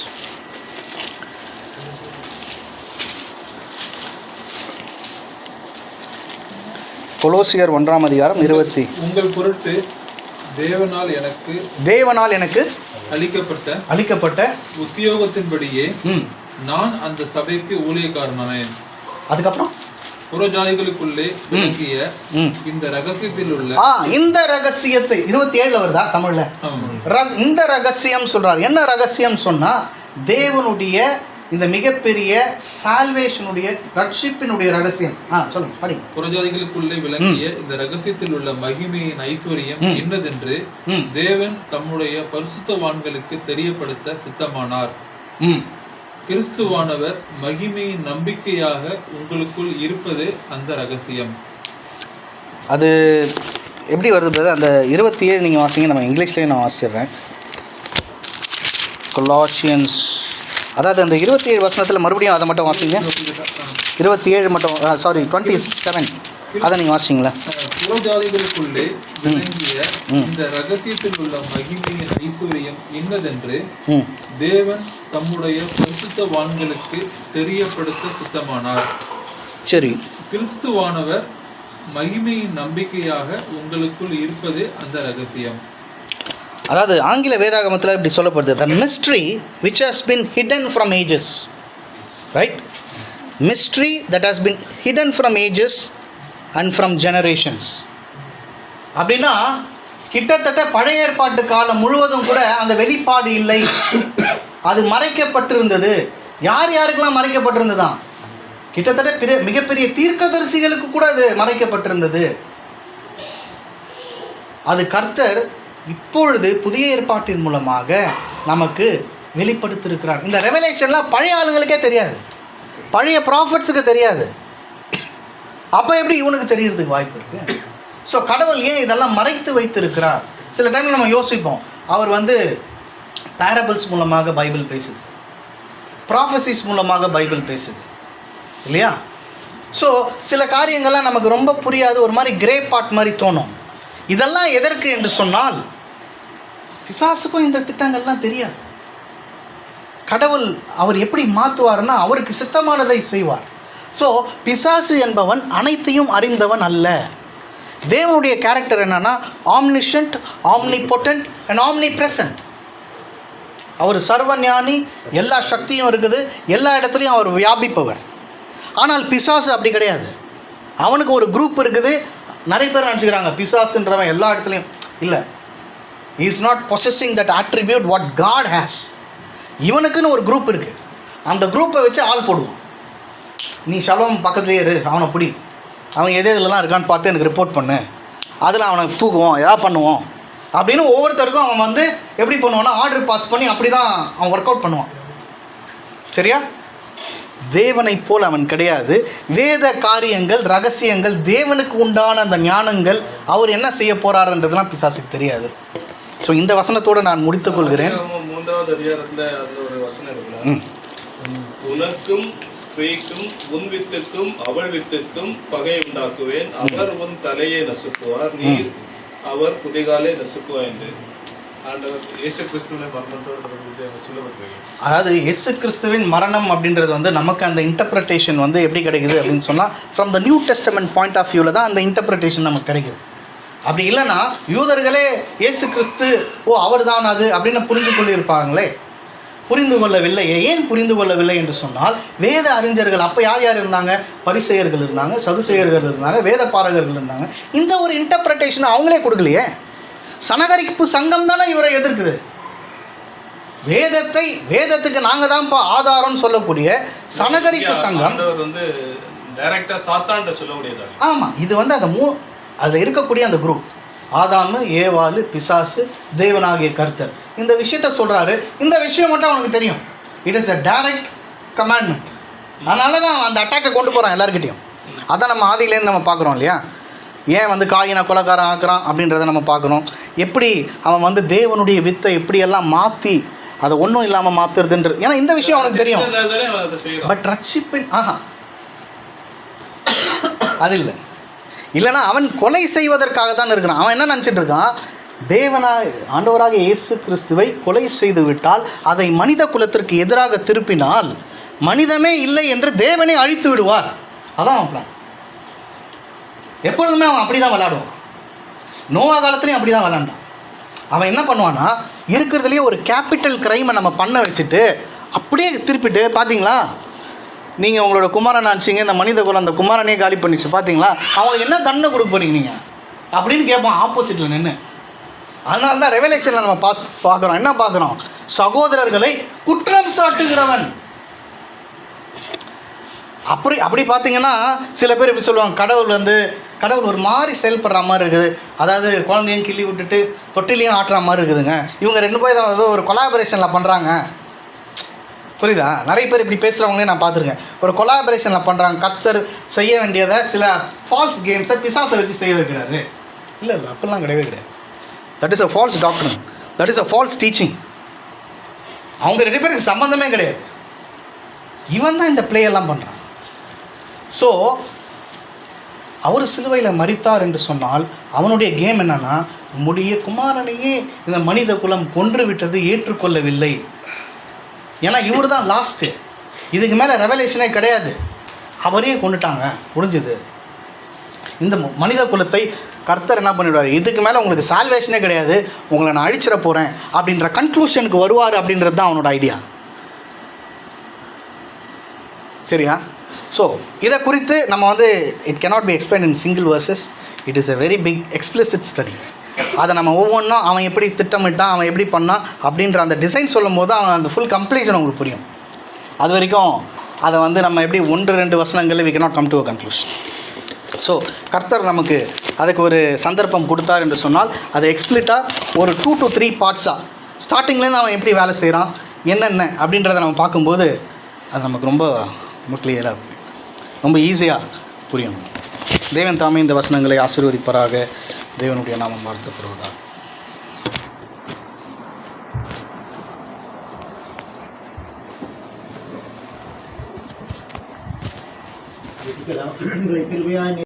கொலோசியர் 1:20. உங்கள் பொருட்டு தேவனால் எனக்கு அளிக்கப்பட்ட உத்தியோகத்தின்படியே நான் அந்த சபைக்கு ஊழியக்காரனானேன். அதுக்கப்புறம் புறஜாதிகளுக்குள்ளே விளங்கிய இந்த ரகசியத்தில் உள்ள இந்த ரகசியத்தை 27 வருதா தமிழ்ல? இந்த ரகசியம் சொல்றார். என்ன ரகசியம் சொன்னா, தேவனுடைய இந்த மிகப்பெரிய சால்வேஷனுடைய ரட்சிப்பினுடைய ரகசியம். சொல்லுங்க, படி. புறஜாதிகளுக்குள்ளே விளங்கிய இந்த ரகசியத்தில் உள்ள மகிமையின் ஐஸ்வர்யம் என்னதென்று தேவன் தம்முடைய பரிசுத்தவான்களுக்கு தெரியப்படுத்த சித்தமானார். கிறிஸ்துவானவர் மகிமையின் நம்பிக்கையாக உங்களுக்குள் இருப்பது அந்த ரகசியம். அது எப்படி வருது? அந்த 27 நீங்கள் வாசிங்க, நம்ம இங்கிலீஷ்லேயே நான் வாசிச்சிடுறேன். கொலாசியன்ஸ், அதாவது அந்த 27 வசனத்தில் மறுபடியும் அதை மட்டும் வாசிங்க. 27 மட்டும், 27 அதை நீங்கள் வாசிங்களா? புறஜாதிகளுக்குள்ளே விளங்கிய இந்த ரகசியத்தில் உள்ள மகிமையின் ஐஸ்வர்யம் என்னதென்று தேவன் தம்முடைய பரிசுத்தவான்களுக்கு தெரியப்படுத்த சித்தமானார். சரி. கிறிஸ்துவானவர் மகிமையின் நம்பிக்கையாக உங்களுக்குள் இருப்பது அந்த ரகசியம். அதாவது ஆங்கில வேதாகமத்தில் இப்படி சொல்லப்படுது, the mystery which has been hidden from ages, right? Mystery that has been hidden from ages and from generations. அப்படின்னா கிட்டத்தட்ட பழைய ஏற்பாட்டு காலம் முழுவதும் கூட அந்த வெளிப்பாடு இல்லை, அது மறைக்கப்பட்டிருந்தது. யாருக்கெல்லாம் மறைக்கப்பட்டிருந்ததான்? கிட்டத்தட்ட மிகப்பெரிய தீர்க்கதரிசிகளுக்கு கூட அது மறைக்கப்பட்டிருந்தது. அது கர்த்தர் இப்பொழுது புதிய ஏற்பாட்டின் மூலமாக நமக்கு வெளிப்படுத்தியிருக்கிறார். இந்த ரெவலேஷன்லாம் பழைய ஆளுங்களுக்கே தெரியாது, பழைய ப்ராஃபட்ஸுக்கு தெரியாது. அப்போ எப்படி இவனுக்கு தெரியறதுக்கு வாய்ப்பு இருக்குது? ஸோ கடவுள் ஏன் இதெல்லாம் மறைத்து வைத்திருக்கிறார்? சில டைமில் நம்ம யோசிப்போம், அவர் பேரபிள்ஸ் மூலமாக பைபிள் பேசுது, ப்ராஃபசிஸ் மூலமாக பைபிள் பேசுது இல்லையா? ஸோ சில காரியங்கள்லாம் நமக்கு ரொம்ப புரியாது, ஒரு மாதிரி கிரே பார்ட் மாதிரி தோணும். இதெல்லாம் எதற்கு என்று சொன்னால், பிசாசுக்கும் இந்த திட்டங்கள்லாம் தெரியாது. கடவுள் அவர் எப்படி மாற்றுவார்னா, அவருக்கு சித்தமானதை செய்வார். ஸோ பிசாசு என்பவன் அனைத்தையும் அறிந்தவன் அல்ல. தேவனுடைய கேரக்டர் என்னன்னா, ஆம்னிஷன்ட், ஆம்னிபொட்டன்ட் அண்ட் ஆம்னிப்ரெசன்ட். அவர் சர்வஞானி, எல்லா சக்தியும் இருக்குது, எல்லா இடத்துலையும் அவர் வியாபிப்பவர். ஆனால் பிசாசு அப்படி கிடையாது. அவனுக்கு ஒரு குரூப் இருக்குது. நிறைய பேர் நினச்சிக்கிறாங்க பிசாசுன்றவன் எல்லா இடத்துலையும் இல்லை. he is not possessing that attribute what God has. இவனுக்குன்னு ஒரு குரூப் இருக்குது. அந்த குரூப்பை வச்சு ஆள் போடுவான். நீ ஷலோம் பக்கத்துலேயே இரு, அவனை பிடி, அவன் எது இதெல்லாம் இருக்கான்னு பார்த்து எனக்கு ரிப்போர்ட் பண்ணு, அதில் அவனை தூக்குவோம், எதாவது பண்ணுவோம் அப்படின்னு ஒவ்வொருத்தருக்கும் அவன் எப்படி பண்ணுவான்னா ஆர்டர் பாஸ் பண்ணி அப்படி தான் அவன் ஒர்க் அவுட் பண்ணுவான். சரியா? தேவனை போல் அவன் கிடையாது. வேத காரியங்கள், ரகசியங்கள், தேவனுக்கு உண்டான அந்த ஞானங்கள், அவர் என்ன செய்ய போறாருன்றதுலாம் பிசாசுக்கு தெரியாது. ஸோ இந்த வசனத்தோடு நான் முடித்துக் கொள்கிறேன். 3வது அதிகாரத்தில் அதில் ஒரு வசனம் இருக்குல்ல, உனக்கும் ஸ்திரீக்கும் உன் வித்துக்கும் அவள் வித்துக்கும் பகை உண்டாக்குவேன், அவர் உன் தலையை நசுக்குவார், நீ அவர் குதிகாலை நசுக்குவார் என்று ஆண்டவர் இயேசு கிறிஸ்துவின் மரணத்தோடு சொல்லப்பட்டிருக்கு. அதாவது இயேசு கிறிஸ்துவின் மரணம் அப்படின்றது நமக்கு அந்த இன்டர்பிரட்டேஷன் எப்படி கிடைக்குது அப்படின்னு சொன்னால், from the New Testament point of வியூவில் தான் அந்த இன்டர்பிரட்டேஷன் நமக்கு கிடைக்குது. அப்படி இல்லைன்னா யூதர்களே இயேசு கிறிஸ்து அவர் தான் அது அப்படின்னு புரிந்து கொள்ளியிருப்பாங்களே. புரிந்து கொள்ளவில்லையே. ஏன் புரிந்து கொள்ளவில்லை என்று சொன்னால், வேத அறிஞர்கள் அப்போ யார் யார் இருந்தாங்க? பரிசேயர்கள் இருந்தாங்க, சதுசேயர்கள் இருந்தாங்க, வேத பாரகர்கள் இருந்தாங்க. இந்த ஒரு இன்டர்பிரட்டேஷனை அவங்களே கொடுக்கலையே. சனகரிப்பு சங்கம் தானே இவரை எதிர்க்குது. வேதத்துக்கு நாங்கள் தான்ப்பா ஆதாரம்னு சொல்லக்கூடிய சனகரிப்பு சங்கம் டைரக்டா சாத்தான்ட்ட சொல்லக்கூடியது. ஆமாம், இது அந்த அதில் இருக்கக்கூடிய அந்த குரூப், ஆதாமு, ஏவாளு, பிசாசு, தேவனாகிய கர்த்தர், இந்த விஷயத்த சொல்கிறாரு. இந்த விஷயம் மட்டும் அவனுக்கு தெரியும். It is a direct commandment. அதனால தான் அந்த அட்டாக்கை கொண்டு போகிறான் எல்லாருக்கிட்டையும். அதான் நம்ம ஆதியிலேருந்து நம்ம பார்க்குறோம் இல்லையா? ஏன் காயினை கொலைக்காரன் ஆக்குறான் அப்படின்றத நம்ம பார்க்குறோம். எப்படி அவன் தேவனுடைய வித்தை எப்படியெல்லாம் மாற்றி அதை ஒன்றும் இல்லாமல் மாற்றுறதுன்ற, ஏன்னா இந்த விஷயம் அவனுக்கு தெரியும். பட் ரட்சிப்பின் அது இல்லை. இல்லைனா அவன் கொலை செய்வதற்காக தான் இருக்கிறான். அவன் என்ன நினச்சிட்டு இருக்கான்? ஆண்டவராக இயேசு கிறிஸ்துவை கொலை செய்து விட்டால், அதை மனித குலத்திற்கு எதிராக திருப்பினால், மனிதமே இல்லை என்று தேவனை அழித்து விடுவார். அதான் அவன் பிளான். எப்பொழுதுமே அவன் அப்படி தான் விளாடுவான். நோவா காலத்துலேயும் அப்படி தான் விளாண்டான். அவன் என்ன பண்ணுவான்னா, இருக்கிறதுலையே ஒரு கேபிட்டல் கிரைமை நம்ம பண்ண வச்சுட்டு அப்படியே திருப்பிட்டு, பார்த்தீங்களா நீங்கள் உங்களோட குமாரன் ஆச்சுங்க, இந்த மனித குலம் அந்த குமாரனே காலி பண்ணிச்சு, பார்த்தீங்களா அவங்களுக்கு என்ன தண்டனை கொடுக்க போகிறீங்க நீங்கள் அப்படின்னு கேட்பான் ஆப்போசிட்டில் நின்று. அதனால தான் ரெவலேஷனில் நம்ம பார்க்குறோம். என்ன பார்க்குறோம்? சகோதரர்களை குற்றம் சாட்டுகிறவன். அப்படி பார்த்தீங்கன்னா சில பேர் இப்படி சொல்லுவாங்க, கடவுள் ஒரு மாதிரி செயல்படுற மாதிரி இருக்குது, அதாவது குழந்தையும் கிள்ளி விட்டுட்டு தொட்டிலையும் ஆட்டுற மாதிரி இருக்குதுங்க. இவங்க 2 பேர் தான் ஏதோ ஒரு கொலாபரேஷனில் பண்ணுறாங்க. புரியுதா? நிறைய பேர் இப்படி பேசுகிறவங்களே நான் பார்த்துருக்கேன். ஒரு கொலாபரேஷனில் பண்ணுறாங்க. கர்த்தர் செய்ய வேண்டியதை சில ஃபால்ஸ் கேம்ஸை பிசாசை வச்சு செய்ய வைக்கிறாரு. இல்லை அப்படிலாம் கிடையவே கிடையாது. That is a false doctrine, that is a false teaching. அவங்க 2 பேருக்கு சம்மந்தமே கிடையாது. இவன் தான் இந்த பிளேயெல்லாம் பண்ணுறான். ஸோ அவர் சிலுவையில் மரித்தார் என்று சொன்னால் அவனுடைய கேம் என்னன்னா, உம்முடைய குமாரனையே இந்த மனித குலம் கொன்று விட்டது ஏற்றுக்கொள்ளவில்லை. ஏன்னா இவர் தான் லாஸ்ட்டு, இதுக்கு மேலே ரெவலேஷனே கிடையாது, அவரே கொண்டுட்டாங்க, முடிஞ்சது. இந்த மனித குலத்தை கர்த்தர் என்ன பண்ணிவிடுவார், இதுக்கு மேலே உங்களுக்கு சால்வேஷனே கிடையாது, உங்களை நான் அழிச்சிட போகிறேன் அப்படின்ற கன்க்ளூஷனுக்கு வருவார் அப்படின்றது தான் அவனோட ஐடியா. சரியா? ஸோ இதை குறித்து நம்ம it cannot be explained in single verses. It is a very big explicit study. அதை நம்ம ஒவ்வொன்றும் அவன் எப்படி திட்டமிட்டான், அவன் எப்படி பண்ணான் அப்படின்ற அந்த டிசைன் சொல்லும் போது அவன் அந்த ஃபுல் கம்ப்ளீஷன் உங்களுக்கு புரியும். அது வரைக்கும் அதை நம்ம எப்படி 1-2 வசனங்களில் we cannot come to a conclusion. So கர்த்தர் நமக்கு அதுக்கு ஒரு சந்தர்ப்பம் கொடுத்தார் என்று சொன்னால் அதை எக்ஸ்பிளிட்டாக ஒரு 2 to 3 பார்ட்ஸாக ஸ்டார்டிங்லேருந்து அவன் எப்படி வேலை செய்கிறான் என்னென்ன அப்படின்றத நம்ம பார்க்கும்போது அது நமக்கு ரொம்ப கிளியராக புரியும், ரொம்ப ஈஸியாக புரியும். தேவன் தாமே இந்த வசனங்களை ஆசீர்வதிப்பராக. தேவனுடைய நாமம் வாழ்த்தப்படுவதாக. கிருபையாய்